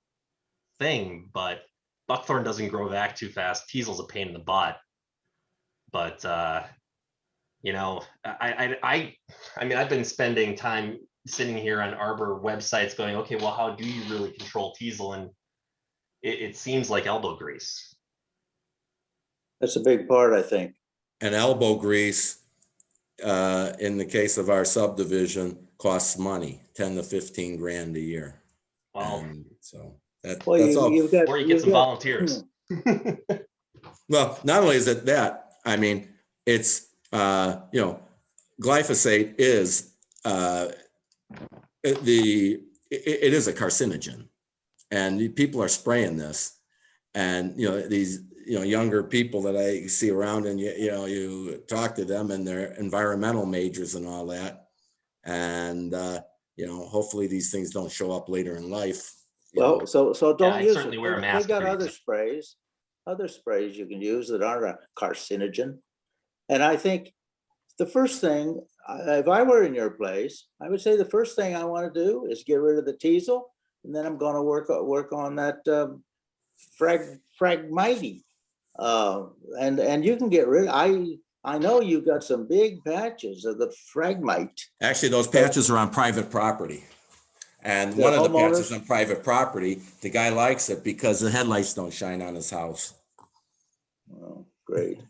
thing. But buckthorn doesn't grow back too fast. Teasel's a pain in the butt. But you know, I mean, I've been spending time sitting here on arbor websites going, okay, well, how do you really control teasel? And it seems like elbow grease. That's a big part, I think. And elbow grease, in the case of our subdivision, costs money, 10 to 15 grand a year. Well, and so that's Well, all. you've got, or you get some volunteers. Well, not only is it that, I mean, it's, you know, glyphosate is, it is a carcinogen, and people are spraying this, and, you know, these, you know, younger people that I see around, and you know, you talk to them, and they're environmental majors and all that, and you know, hopefully these things don't show up later in life. well, so don't use certainly it. wear a mask They got for other sprays you can use that aren't a carcinogen. And I think the first thing, if I were in your place, I would say the first thing I want to do is get rid of the teasel, and then I'm going to work on that Phragmite. And you can get rid, I know you've got some big patches of the Phragmite. Actually, those patches are on private property. And The one of the patches homeowners? on private property, the guy likes it because the headlights don't shine on his house. Oh, great.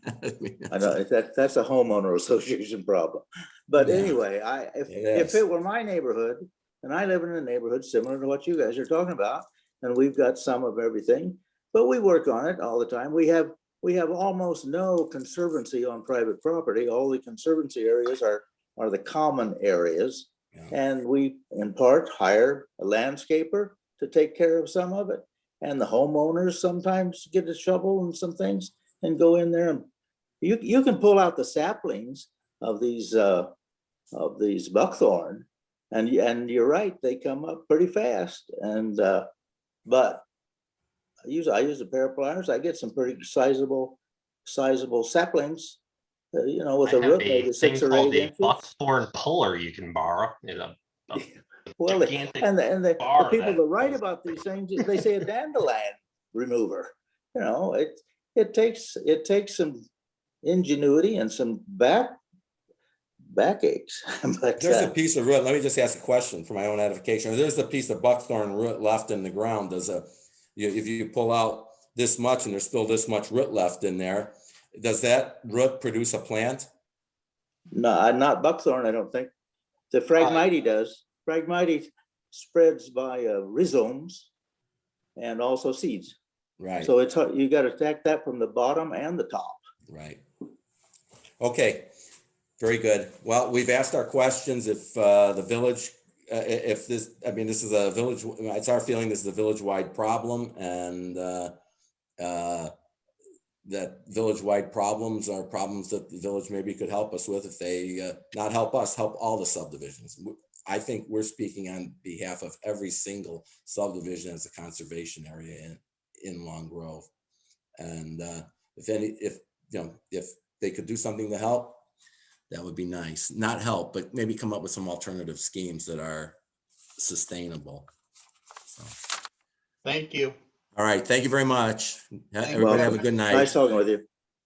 I know that's a homeowner association problem. But Yeah. anyway, It if is. it were my neighborhood, and I live in a neighborhood similar to what you guys are talking about, and we've got some of everything, but we work on it all the time. We have almost no conservancy on private property. All the conservancy areas are the common areas. Yeah. And we, in part, hire a landscaper to take care of some of it. And the homeowners sometimes get a shovel and some things and go in there, and you can pull out the saplings of these buckthorn, and you're right, they come up pretty fast. And but I use a pair of pliers. I get some pretty sizable saplings, with I a have root a maybe thing 6 or called 8 a inches. buckthorn puller you can borrow. A Well, gigantic the bar people that that write pulls- about these things, they say a dandelion remover. It takes some ingenuity and some backaches. But There's a piece of root. Let me just ask a question for my own edification. There's a piece of buckthorn root left in the ground. If you pull out this much and there's still this much root left in there, does that root produce a plant? no, not buckthorn, I don't think. The Phragmite does. Phragmite spreads by rhizomes and also seeds. Right. So you got to attack that from the bottom and the top. Right. Okay. Very good. Well, we've asked our questions. If the village, this is a village, it's our feeling this is a village-wide problem, and that village-wide problems are problems that the village maybe could help us with if they, not help us, help all the subdivisions. I think we're speaking on behalf of every single subdivision as a conservation area in Long Grove. And if they could do something to help, that would be nice. Not help, but maybe come up with some alternative schemes that are sustainable. So. Thank you. All right. Thank you very much. Thank Everybody you. have a good night. Nice talking with you.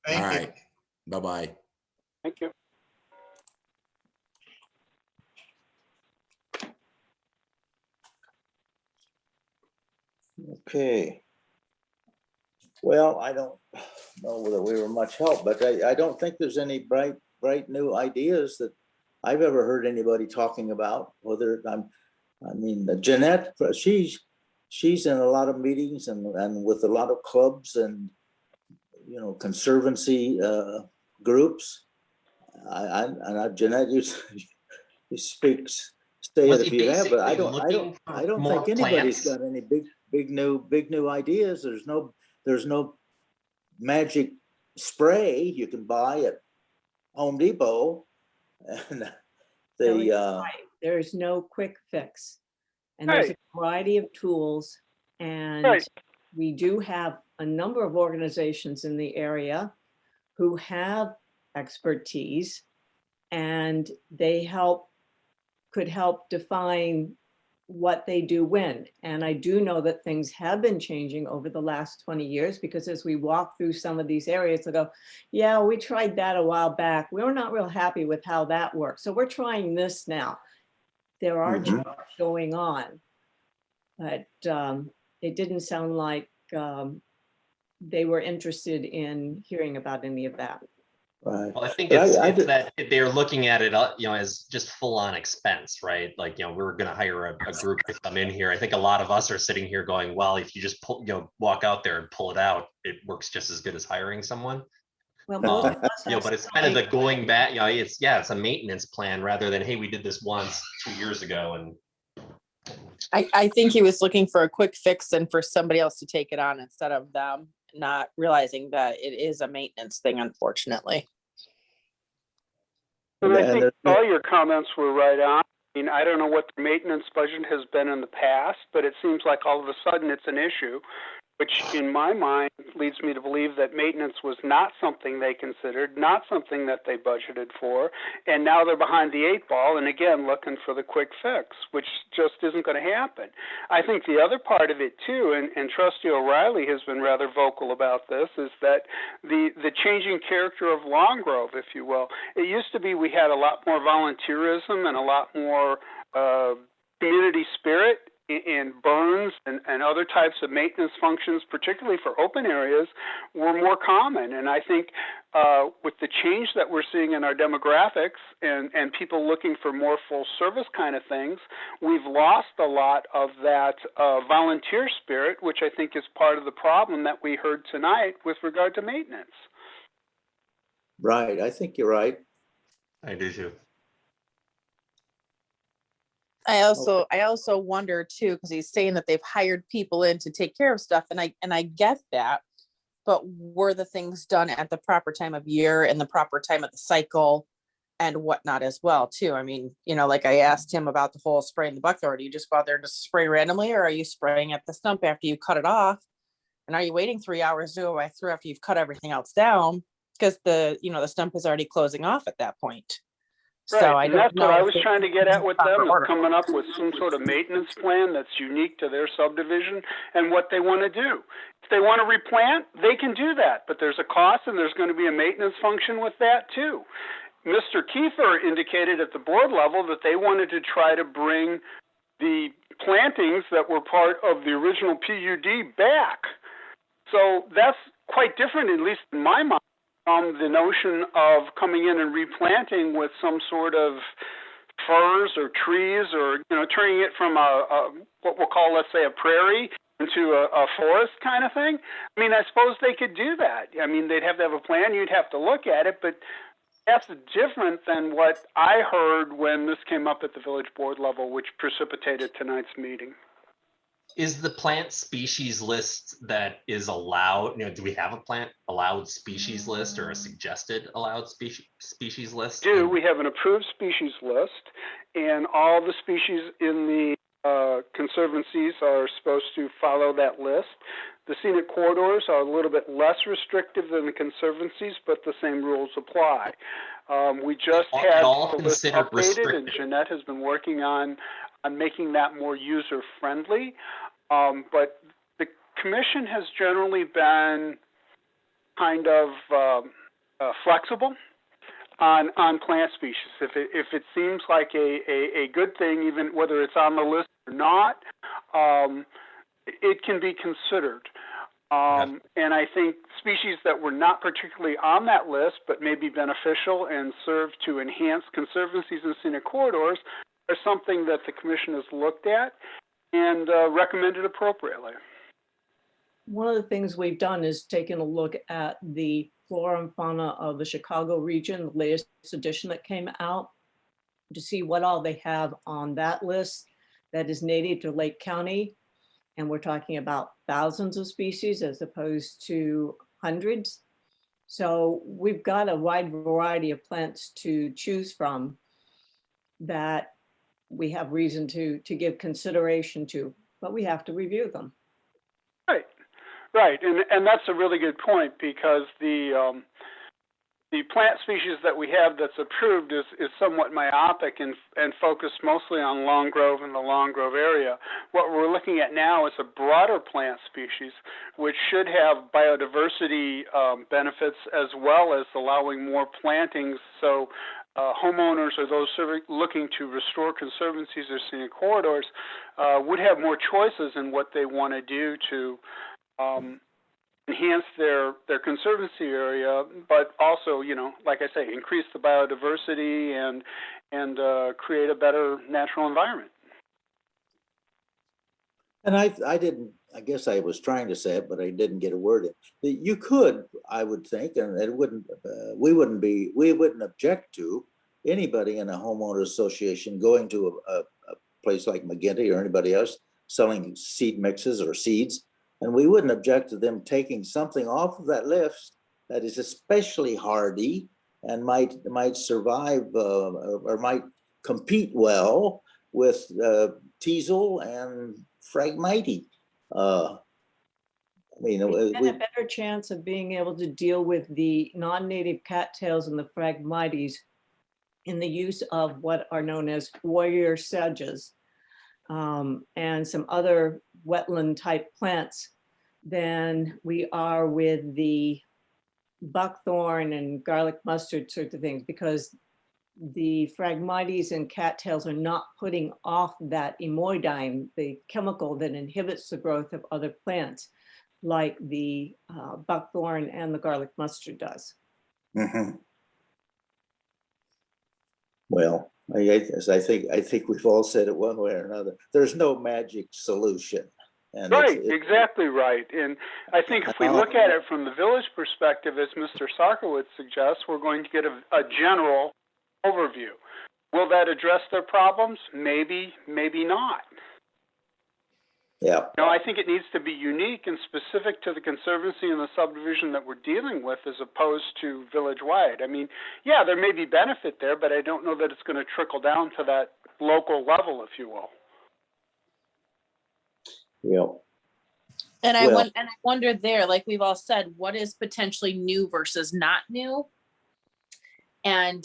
All Thank you. right. Bye-bye. Thank you. Okay. Well, I don't know whether we were much help, but I don't think there's any bright new ideas that I've ever heard anybody talking about. Jeanette, she's in a lot of meetings and with a lot of clubs and conservancy groups. Jeanette, you say Was it if he you have, but I basically looking don't for more think anybody's plants? got any big new ideas. There's no magic spray you can buy at Home Depot, and There's no quick fix. And there's a Right. variety of tools. And Right. we do have a number of organizations in the area who have expertise, and they could help define what they do when. And I do know that things have been changing over the last 20 years, because as we walk through some of these areas, they go, yeah, we tried that a while back. We were not real happy with how that worked. So we're trying this now. There are changes going on, but it didn't sound like they were interested in hearing about any of that. right. Well, I think But it's that they're looking at it, as just full on expense, right? Like, we're going to hire a group to come in here. I think a lot of us are sitting here going, well, if you just walk out there and pull it out, it works just as good as hiring someone. Well, most of us have But it's kind of the going back, it's a maintenance plan rather than, hey, we did this once 2 years ago. And I think he was looking for a quick fix and for somebody else to take it on instead of them, not realizing that it is a maintenance thing, unfortunately. And I think all your comments were right on. I mean, I don't know what the maintenance budget has been in the past, but it seems like all of a sudden it's an issue. which in my mind leads me to believe that maintenance was not something they considered, not something that they budgeted for, and now they're behind the 8 ball and again looking for the quick fix, which just isn't going to happen. I think the other part of it too, and Trustee O'Reilly has been rather vocal about this, is that the changing character of Long Grove, if you will. It used to be we had a lot more volunteerism and a lot more community spirit in burns and other types of maintenance functions, particularly for open areas, were more common. And I think with the change that we're seeing in our demographics and people looking for more full service kind of things, we've lost a lot of that volunteer spirit, which I think is part of the problem that we heard tonight with regard to maintenance. Right, I think you're right. I do too. I also wonder too, because he's saying that they've hired people in to take care of stuff, and I get that, but were the things done at the proper time of year and the proper time of the cycle and whatnot as well too? I mean, you know, like I asked him about the whole spraying the buckthorn. Do you just go out there and just spray randomly, or are you spraying at the stump after you cut it off? And are you waiting 3 hours to go by through after you've cut everything else down? Because the stump is already closing off at that point. Right, So I and don't that's know what I if was it- trying to get at with them, is Order. coming up with some sort of maintenance plan that's unique to their subdivision and what they want to do. If they want to replant, they can do that, but there's a cost and there's going to be a maintenance function with that too. Mr. Kiefer indicated at the board level that they wanted to try to bring the plantings that were part of the original PUD back. So that's quite different, at least in my mind, from the notion of coming in and replanting with some sort of firs or trees, or turning it from a what we'll call, let's say, a prairie into a forest kind of thing. I mean, I suppose they could do that. I mean, they'd have to have a plan. You'd have to look at it, but that's different than what I heard when this came up at the village board level, which precipitated tonight's meeting. Is the plant species list that is allowed, do we have a plant allowed species list or a suggested allowed species list? We have an approved species list, and all the species in the conservancies are supposed to follow that list. The scenic corridors are a little bit less restrictive than the conservancies, but the same rules apply. We just had the list updated, and Jeanette has been working on making that more user-friendly. But the commission has generally been kind of flexible on plant species. If it seems like a good thing, even whether it's on the list or not, it can be considered. And I think species that were not particularly on that list but may be beneficial and serve to enhance conservancies and scenic corridors are something that the commission has looked at and recommended appropriately. One of the things we've done is taken a look at the flora and fauna of the Chicago region, the latest edition that came out, to see what all they have on that list that is native to Lake County. And we're talking about thousands of species as opposed to hundreds. So we've got a wide variety of plants to choose from that we have reason to give consideration to, but we have to review them. Right, and that's a really good point, because the plant species that we have that's approved is somewhat myopic and focused mostly on Long Grove and the Long Grove area. What we're looking at now is a broader plant species, which should have biodiversity benefits as well as allowing more plantings. So homeowners or those looking to restore conservancies or scenic corridors would have more choices in what they want to do to enhance their conservancy area, but also, like I say, increase the biodiversity and create a better natural environment. And I guess I was trying to say it, but I didn't get a word in. You could, I would think, and it wouldn't, we wouldn't object to anybody in a homeowner association going to a place like McGinty or anybody else selling seed mixes or seeds. And we wouldn't object to them taking something off of that list that is especially hardy and might survive or might compete well with teasel and Phragmite. mean, And we, a better chance of being able to deal with the non-native cattails and the phragmites in the use of what are known as warrior sedges and some other wetland type plants than we are with the buckthorn and garlic mustard sorts of things, because the phragmites and cattails are not putting off that imodine, the chemical that inhibits the growth of other plants, like the buckthorn and the garlic mustard does. mhm. Well, I think we've all said it one way or another. There's no magic solution. And Right, exactly right. And I think if we look at it from the village perspective, as Mr. Sarkowitz suggests, we're going to get a general overview. Will that address their problems? Maybe, maybe not. yeah, No, I think it needs to be unique and specific to the conservancy and the subdivision that we're dealing with, as opposed to village-wide. I mean, yeah, there may be benefit there, but I don't know that it's going to trickle down to that local level, if you will. yeah. And I Well- wonder there, like we've all said, what is potentially new versus not new? And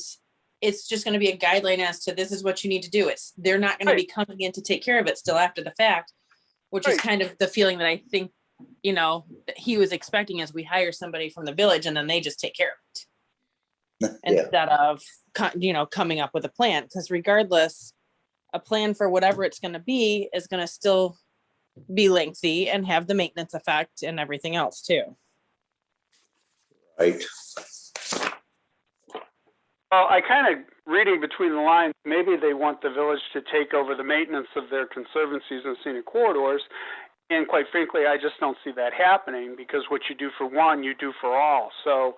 it's just going to be a guideline as to this is what you need to do. They're not going to be coming in to take care of it still after the fact, which is kind of the feeling that I think, that he was expecting as we hire somebody from the village and then they just take care of it. Yeah. Instead of, coming up with a plan, because regardless, a plan for whatever it's going to be is going to still be lengthy and have the maintenance effect and everything else too. Right. Well, I kind of, reading between the lines, maybe they want the village to take over the maintenance of their conservancies and scenic corridors. And quite frankly, I just don't see that happening, because what you do for one, you do for all. So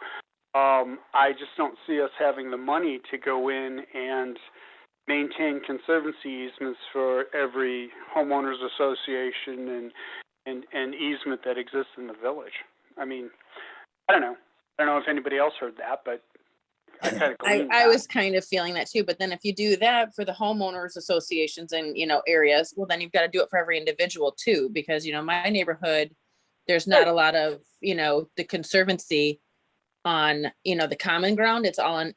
I just don't see us having the money to go in and maintain conservancy easements for every homeowners association and easement that exists in the village. I mean, I don't know. I don't know if anybody else heard that, but I kind of I was kind of feeling that too, but then if you do that for the homeowners associations and, areas, well, then you've got to do it for every individual too, because, my neighborhood, there's not a lot of, the conservancy on, the common ground. It's all on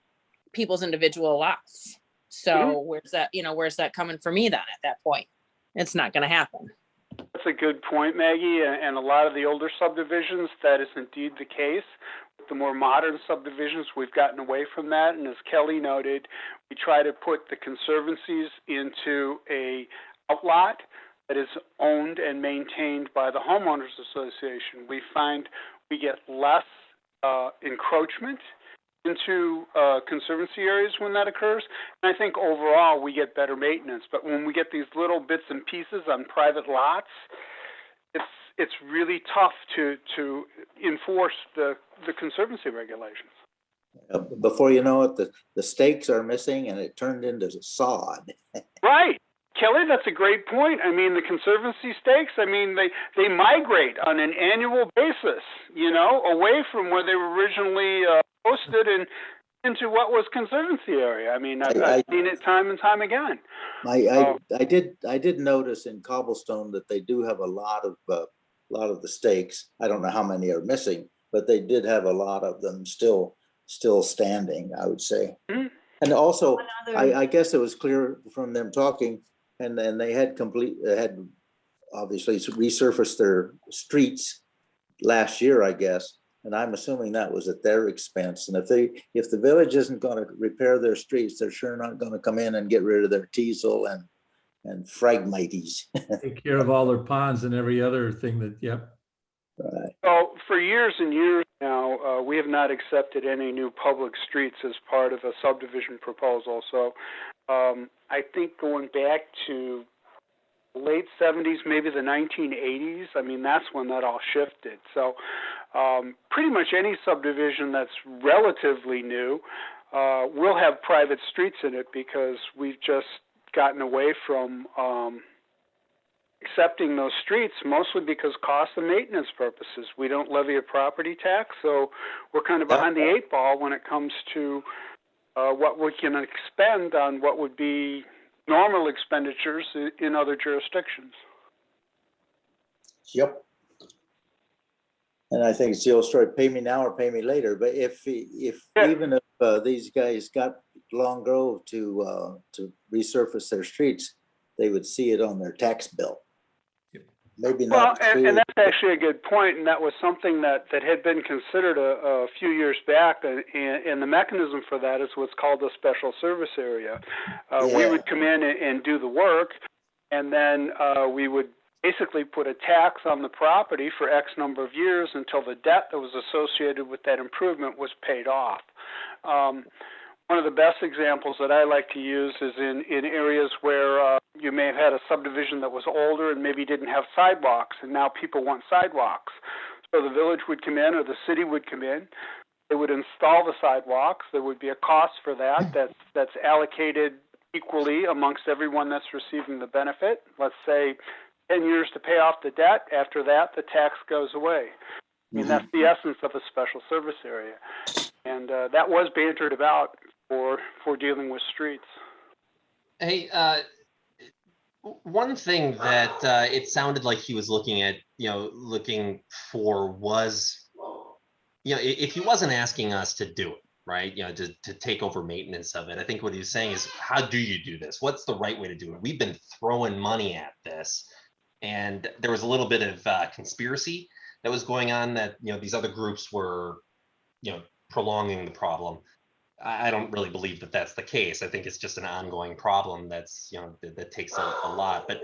people's individual lots. So where's that coming for me then at that point? It's not going to happen. That's a good point, Maggie. And a lot of the older subdivisions, that is indeed the case. With the more modern subdivisions, we've gotten away from that. And as Kelly noted, we try to put the conservancies into a outlot that is owned and maintained by the homeowners association. We find we get less encroachment into conservancy areas when that occurs. And I think overall we get better maintenance. But when we get these little bits and pieces on private lots, it's really tough to enforce the conservancy regulations. Before you know it, the stakes are missing and it turned into sod. Right. Kelly, that's a great point. I mean, the conservancy stakes, they migrate on an annual basis, away from where they were originally posted and into what was conservancy area. I mean, I've seen it time and time again. I did notice in Cobblestone that they do have a lot of the stakes. I don't know how many are missing, but they did have a lot of them still standing, I would say. Mm-hmm. And also, I guess it was clear from them talking, and then they had obviously resurfaced their streets last year, I guess. And I'm assuming that was at their expense. And if the village isn't going to repair their streets, they're sure not going to come in and get rid of their teasel and phragmites. Take care of all their ponds and every other thing that, yep. Right. Well, for years and years now, we have not accepted any new public streets as part of a subdivision proposal. So I think going back to late 70s, maybe the 1980s, that's when that all shifted. So pretty much any subdivision that's relatively new will have private streets in it, because we've just gotten away from accepting those streets, mostly because cost and maintenance purposes. We don't levy a property tax, so we're kind of behind the eight ball when it comes to what we can expend on what would be normal expenditures in other jurisdictions. Yep. And I think it's the old story, pay me now or pay me later. But if Yeah. even if these guys got Long Grove to resurface their streets, they would see it on their tax bill. Yep. Maybe Well, not and clear. that's actually a good point, and that was something that had been considered a few years back, and the mechanism for that is what's called a special service area. We Yeah. would come in and do the work, and then we would basically put a tax on the property for X number of years until the debt that was associated with that improvement was paid off. One of the best examples that I like to use is in areas where you may have had a subdivision that was older and maybe didn't have sidewalks, and now people want sidewalks. So the village would come in, or the city would come in. They would install the sidewalks. There would be a cost for that that's allocated equally amongst everyone that's receiving the benefit. Let's say 10 years to pay off the debt. After that, the tax goes away. I mean, that's the essence of a special service area. And that was bantered about for dealing with streets. Hey, one thing that it sounded like he was looking at, looking for was, if he wasn't asking us to do it, right, to take over maintenance of it, I think what he was saying is, how do you do this? What's the right way to do it? We've been throwing money at this, and there was a little bit of conspiracy that was going on that, these other groups were, prolonging the problem. I don't really believe that that's the case. I think it's just an ongoing problem that's, that takes a lot. But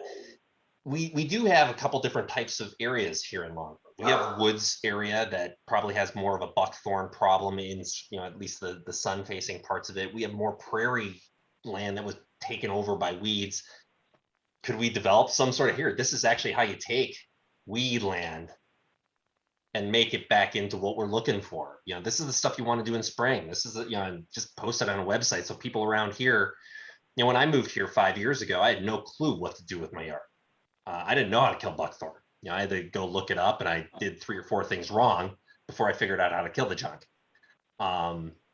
we do have a couple different types of areas here in Long Grove. We have woods area that probably has more of a buckthorn problem in, at least the sun-facing parts of it. We have more prairie land that was taken over by weeds. Could we develop some sort of here? This is actually how you take weed land and make it back into what we're looking for. This is the stuff you want to do in spring. This is, just post it on a website. So people around here, when I moved here 5 years ago, I had no clue what to do with my yard. I didn't know how to kill buckthorn. I had to go look it up, and I did 3 or 4 things wrong before I figured out how to kill the junk.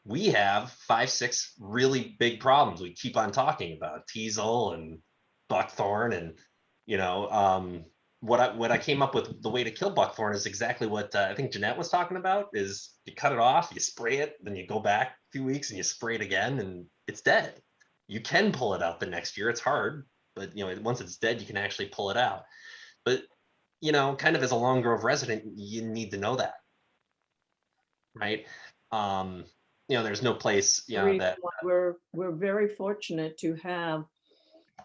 We have 5, 6 really big problems we keep on talking about: teasel and buckthorn, and what I came up with, the way to kill buckthorn is exactly what I think Jeanette was talking about. Is you cut it off, you spray it, then you go back a few weeks and you spray it again, and it's dead. You can pull it out the next year. It's hard, but once it's dead, you can actually pull it out. But kind of as a Long Grove resident, you need to know that, right? There's no place that we're very fortunate to have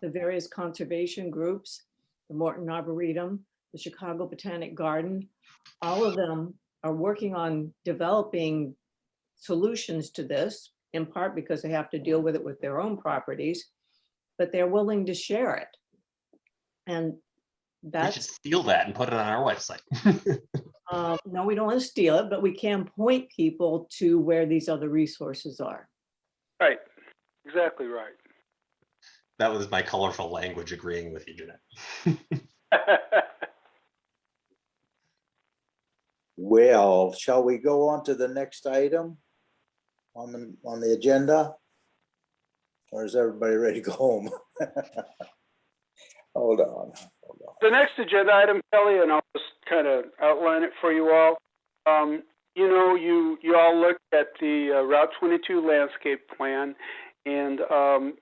the various conservation groups, the Morton Arboretum, the Chicago Botanic Garden. All of them are working on developing solutions to this, in part because they have to deal with it with their own properties, but they're willing to share it. And we should that's, steal that and put it on our website. no, we don't want to steal it, but we can point people to where these other resources are. Right, exactly right. That was my colorful language agreeing with you, Jeanette. Well, shall we go on to the next item on the agenda? Or is everybody ready to go home? Hold on. The next agenda item, Kelly, and I'll just kind of outline it for you all. You all looked at the Route 22 landscape plan, and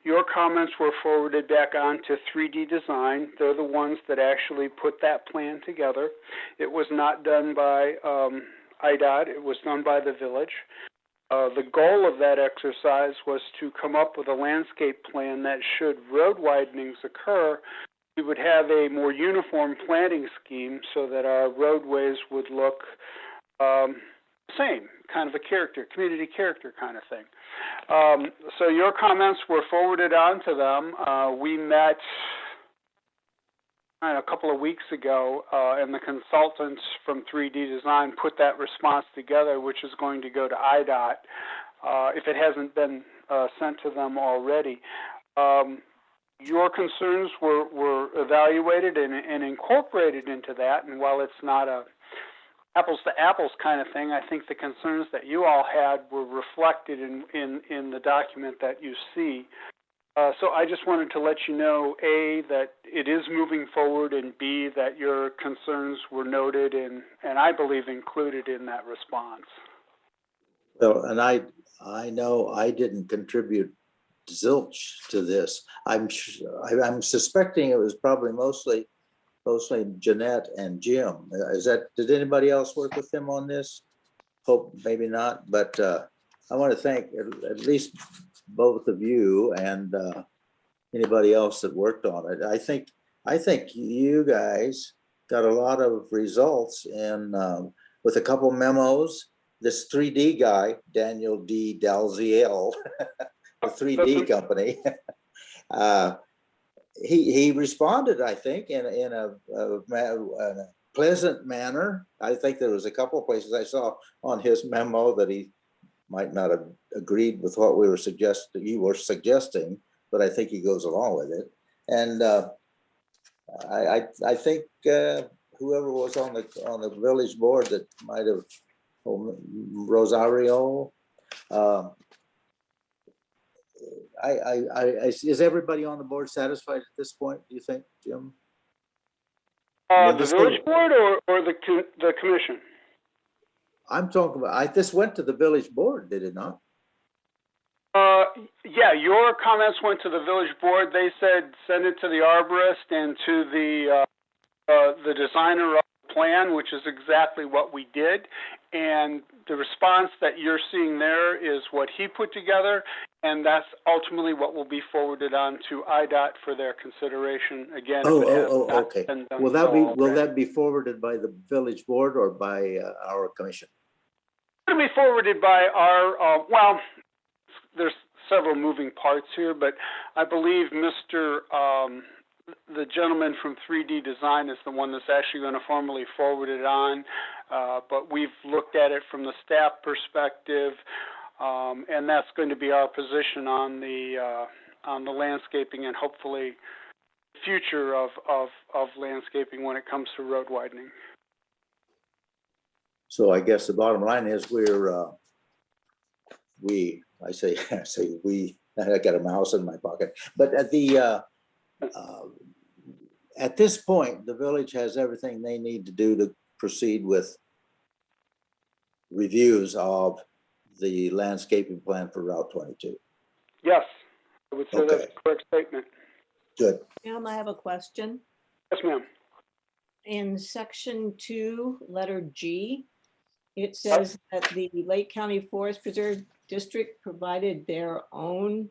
your comments were forwarded back on to 3D Design. They're the ones that actually put that plan together. It was not done by IDOT. It was done by the village. The goal of that exercise was to come up with a landscape plan that, should road widenings occur, we would have a more uniform planting scheme so that our roadways would look same, kind of a community character kind of thing. So your comments were forwarded on to them. We met a couple of weeks ago, and the consultants from 3D Design put that response together, which is going to go to IDOT if it hasn't been sent to them already. Your concerns were evaluated and incorporated into that, and while it's not a apples to apples kind of thing, I think the concerns that you all had were reflected in the document that you see. So I just wanted to let you know, A, that it is moving forward, and B, that your concerns were noted and I believe included in that response. Well, and I know I didn't contribute zilch to this. I'm suspecting it was probably mostly Jeanette and Jim. Did anybody else work with them on this? Hope maybe not, but I want to thank at least both of you and anybody else that worked on it. I think you guys got a lot of results in with a couple memos. This 3D guy, Daniel D. Dalziel, the 3D company, he responded, I think, in a pleasant manner. I think there was a couple of places I saw on his memo that he might not have agreed with what we were suggesting, but I think he goes along with it. And I think whoever was on the village board that might have, Rosario, is everybody on the board satisfied at this point, do you think, Jim? The village board or the commission? I'm talking about, this went to the village board, did it not? Yeah, your comments went to the village board. They said send it to the arborist and to the designer of the plan, which is exactly what we did. And the response that you're seeing there is what he put together, and that's ultimately what will be forwarded on to IDOT for their consideration. Again, okay. Will that be forwarded by the village board or by our commission? It's going to be forwarded by our, well, there's several moving parts here, but I believe the gentleman from 3D Design is the one that's actually going to formally forward it on. But we've looked at it from the staff perspective, and that's going to be our position on the landscaping and hopefully future of landscaping when it comes to road widening. So I guess the bottom line is I say we, I got a mouse in my pocket, but at this point, the village has everything they need to do to proceed with reviews of the landscaping plan for Route 22. Yes, I would say Okay. that's a correct statement. Good. Pam, I have a question. Yes, ma'am. In section 2, letter G, it says that the Lake County Forest Preserve District provided their own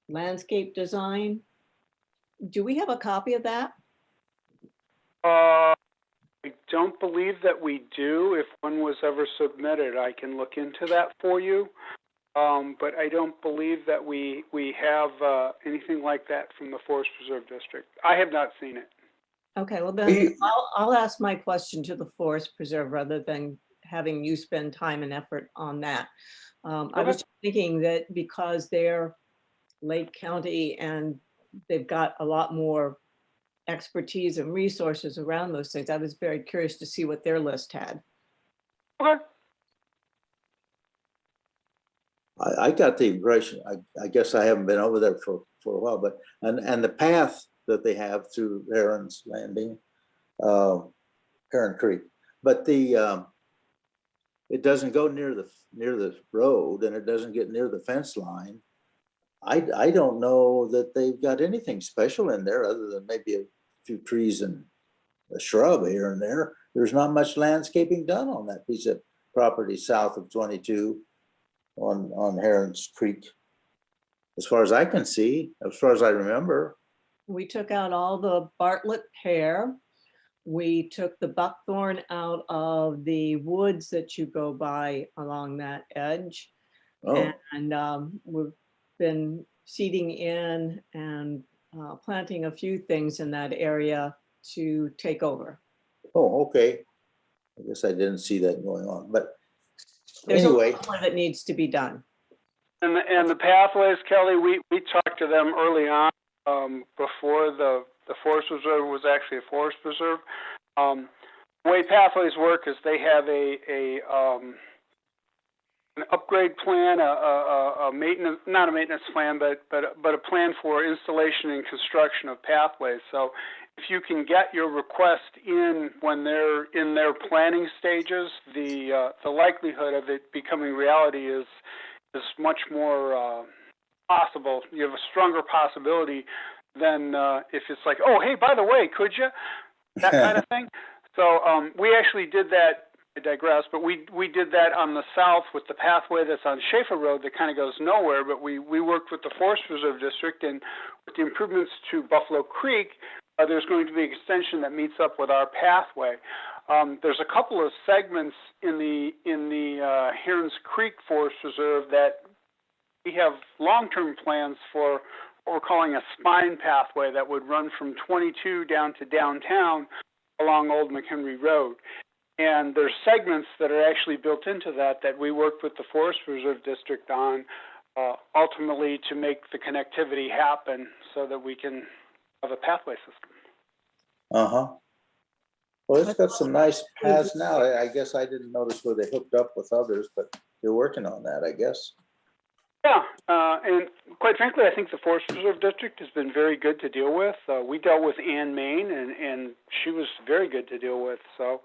landscape design. Do we have a copy of that? I don't believe that we do. If one was ever submitted, I can look into that for you. But I don't believe that we have anything like that from the Forest Preserve District. I have not seen it. Okay, well then I'll ask my question to the Forest Preserve rather than having you spend time and effort on that. I was thinking that because they're Lake County and they've got a lot more expertise and resources around those things, I was very curious to see what their list had. Okay. I got the impression, I guess I haven't been over there for a while, but and the path that they have through Heron's Landing, Heron Creek, but it doesn't go near the road and it doesn't get near the fence line. I don't know that they've got anything special in there other than maybe a few trees and a shrub here and there. There's not much landscaping done on that piece of property south of 22 on Heron's Creek, as far as I can see, as far as I remember. We took out all the Bartlett pear. We took the buckthorn out of the woods that you go by along that edge. Oh. And we've been seeding in and planting a few things in that area to take over. Oh, okay. I guess I didn't see that going on, but There's anyway. a lot that needs to be done. And the pathways, Kelly, we talked to them early on, before the Forest Preserve was actually a Forest Preserve. The way pathways work is they have an upgrade plan, a maintenance, not a maintenance plan, but a plan for installation and construction of pathways. So if you can get your request in when they're in their planning stages, the likelihood of it becoming reality is much more possible. You have a stronger possibility than if it's like, oh, hey, by the way, could you? That kind of thing. So we actually did that. I digress, but we did that on the south with the pathway that's on Schaefer Road that kind of goes nowhere, but we worked with the Forest Preserve District, and with the improvements to Buffalo Creek, there's going to be an extension that meets up with our pathway. There's a couple of segments in the Herons Creek Forest Reserve that we have long-term plans for what we're calling a spine pathway that would run from 22 down to downtown along Old McHenry Road. And there's segments that are actually built into that we worked with the Forest Reserve District on ultimately to make the connectivity happen so that we can have a pathway system. Uh-huh. Well, it's got some nice paths now. I guess I didn't notice where they hooked up with others, but you're working on that, I guess. Yeah, and quite frankly, I think the Forest Reserve District has been very good to deal with. We dealt with Ann Main, and she was very good to deal with. So,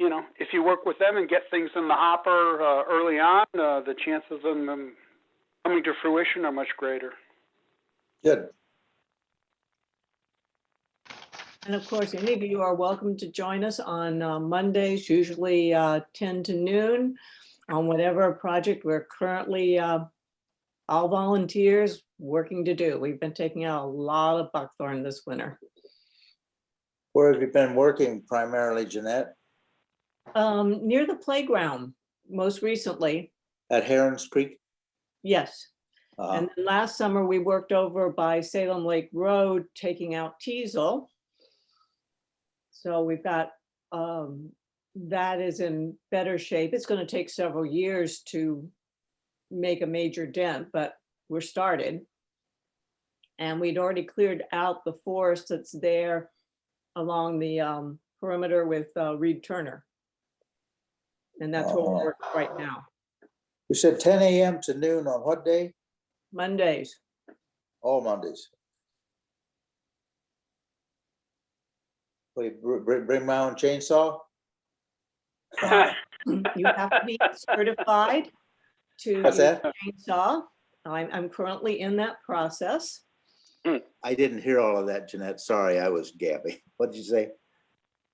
you know, if you work with them and get things in the hopper early on, the chances of them coming to fruition are much greater. Good. And of course, any of you are welcome to join us on Mondays, usually 10 to noon, on whatever project we're currently all volunteers working to do. We've been taking out a lot of buckthorn this winter. Where have you been working primarily, Jeanette? Near the playground, most recently. At Herons Creek? Yes. And then last summer, we worked over by Salem Lake Road, taking out teasel. So we've got, that is in better shape. It's going to take several years to make a major dent, but we're started. And we'd already cleared out the forest that's there along the perimeter with Reed Turner. And that's where we're working right now. You said 10 a.m. to noon on what day? Mondays. All Mondays. Wait, bring my own chainsaw? You have to be certified to What's use that? a chainsaw. I'm currently in that process. I didn't hear all of that, Jeanette. Sorry, I was gabbing. What did you say?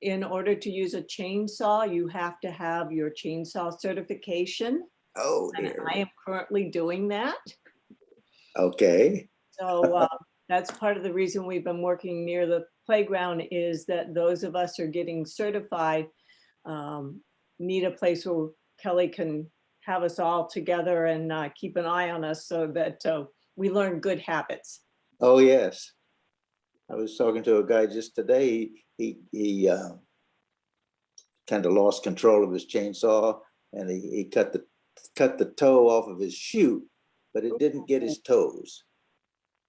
In order to use a chainsaw, you have to have your chainsaw certification. Oh, And dear. I am currently doing that. Okay. So that's part of the reason we've been working near the playground, is that those of us who are getting certified need a place where Kelly can have us all together and keep an eye on us so that we learn good habits. Oh, yes. I was talking to a guy just today. He kind of lost control of his chainsaw, and he cut the toe off of his shoe, but it didn't get his toes.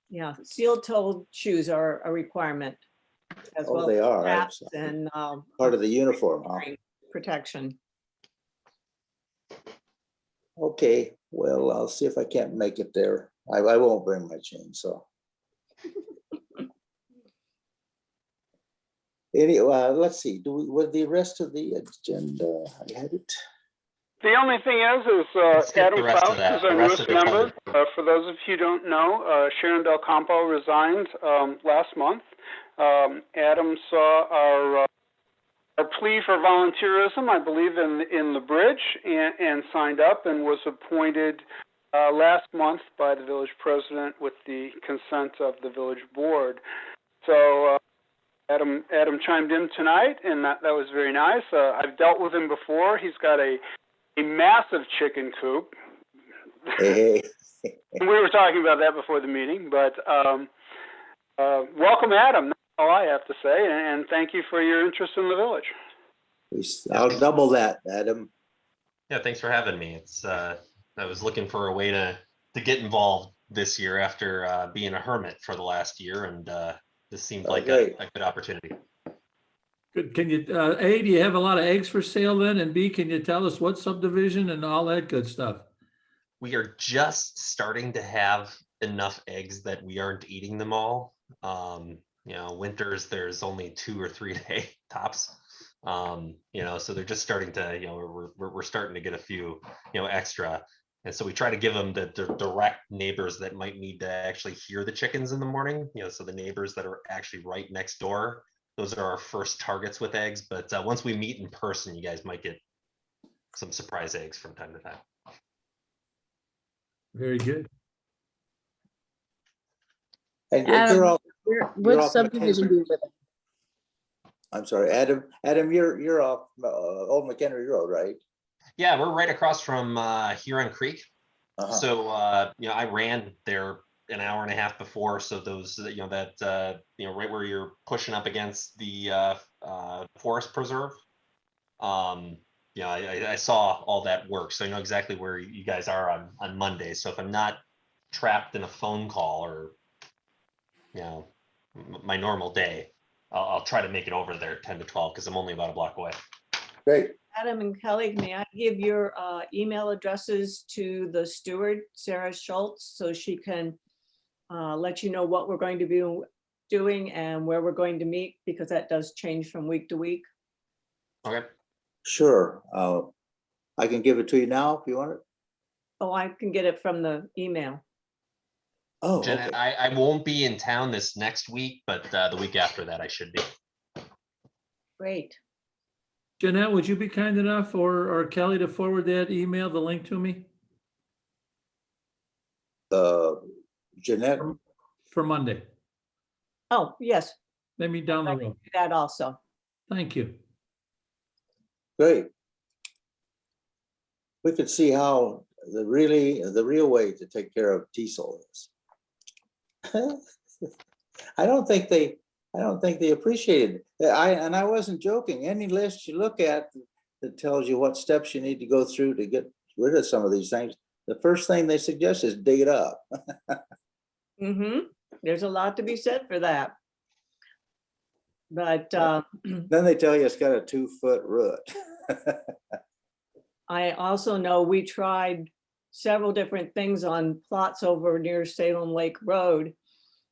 Yeah, steel-toed shoes are a requirement. As Oh, well they as are. straps and Part of the uniform, huh? protection. Okay, well, I'll see if I can't make it there. I won't bring my chainsaw. Anyway, let's see. With the rest of the agenda, I had it. The only thing is skip Adam the rest of Faust that. is our The rest of newest it's member. under- For those of you who don't know, Sharon Del Campo resigned last month. Adam saw our plea for volunteerism, I believe, in the bridge, and signed up and was appointed last month by the village president with the consent of the village board. So Adam chimed in tonight, and that was very nice. I've dealt with him before. He's got a massive chicken coop. Hey. We were talking about that before the meeting, but welcome, Adam. That's all I have to say, and thank you for your interest in the village. I'll double that, Adam. Yeah, thanks for having me. It's I was looking for a way to get involved this year after being a hermit for the last year, and this seemed like a good opportunity. Good. Can you, A, do you have a lot of eggs for sale then? And B, can you tell us what subdivision and all that good stuff? We are just starting to have enough eggs that we aren't eating them all. Winters, there's only 2 or 3 day tops. So they're just starting to, we're starting to get a few, extra. And so we try to give them the direct neighbors that might need to actually hear the chickens in the morning, so the neighbors that are actually right next door, those are our first targets with eggs. But once we meet in person, you guys might get some surprise eggs from time to time. Very good. And Adam, you're all, What off subdivision do you live in? I'm sorry, Adam, you're off Old McHenry Road, right? Yeah, we're right across from Huron Creek. Uh-huh. So, I ran there an hour and a half before. So those, right where you're pushing up against the forest preserve. I saw all that work. So I know exactly where you guys are on Monday. So if I'm not trapped in a phone call or, my normal day, I'll try to make it over there at 10 to 12 because I'm only about a block away. Great. Adam and Kelly, may I give your email addresses to the steward, Sarah Schultz, so she can let you know what we're going to be doing and where we're going to meet, because that does change from week to week. Okay. Sure. I can give it to you now if you want it. Oh, I can get it from the email. Oh, Jen, okay. I won't be in town this next week, but the week after that I should be. Great. Jeanette, would you be kind enough or Kelly to forward that email, the link to me Jeanette, for Monday? Oh, yes, Maybe down the I can road. do that also. Thank you. great. We could see how the real way to take care of teasel is. I don't think they appreciate it. I wasn't joking. Any list you look at that tells you what steps you need to go through to get rid of some of these things, the first thing they suggest is dig it up. There's a lot to be said for that. But Then they tell you it's got a 2-foot root. I also know we tried several different things on plots over near Salem Lake Road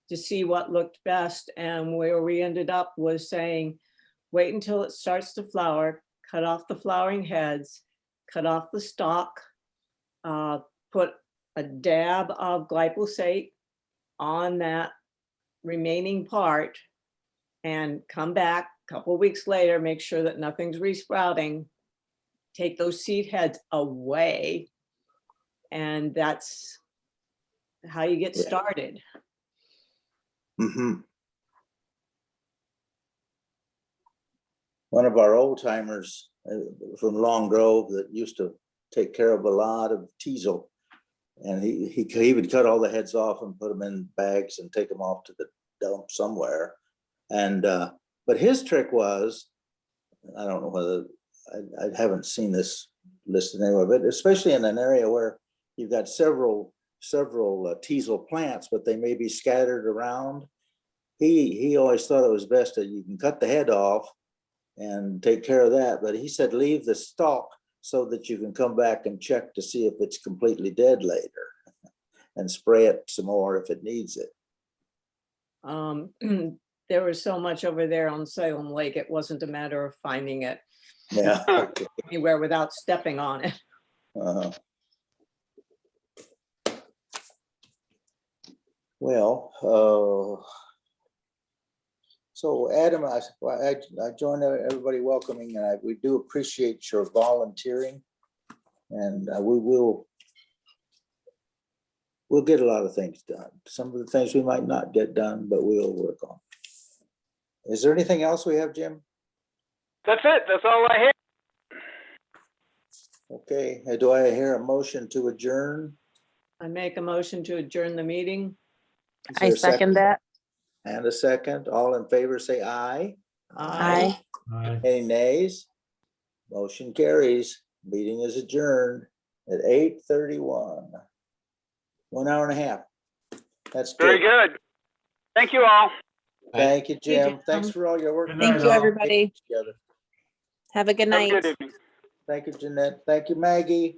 to see what looked best. And where we ended up was saying, wait until it starts to flower, cut off the flowering heads, cut off the stalk, put a dab of glyphosate on that remaining part, and come back a couple of weeks later, make sure that nothing's resprouting, take those seed heads away, and that's how you get Yeah. started. Mm-hmm. One of our old timers from Long Grove that used to take care of a lot of teasel, and he would cut all the heads off and put them in bags and take them off to the dump somewhere. And but his trick was, I don't know whether I haven't seen this listed anywhere, but especially in an area where you've got several teasel plants, but they may be scattered around. He always thought it was best that you can cut the head off and take care of that. But he said, leave the stalk so that you can come back and check to see if it's completely dead later and spray it some more if it needs it. There was so much over there on Salem Lake, it wasn't a matter of finding it Yeah. Okay. anywhere without stepping on it. Well, so Adam, I join everybody welcoming, and we do appreciate your volunteering, and we'll get a lot of things done. Some of the things we might not get done, but we'll work on. Is there anything else we have, Jim? That's it. That's all I have. Okay, do I hear a motion to adjourn? I make a motion to adjourn the meeting. Is I there a second that. And a second. All in favor, say aye. Aye. Aye. Any nays? Motion carries. Meeting is adjourned at 8:31. 1 hour and a half. That's good. Very good. Thank you all. Thank you, Hey, Jim. Thanks Jim. for all your work. Good Thank night, you, all. everybody. Together. Have a good Have a night. good evening. Thank you, Jeanette. Thank you, Maggie.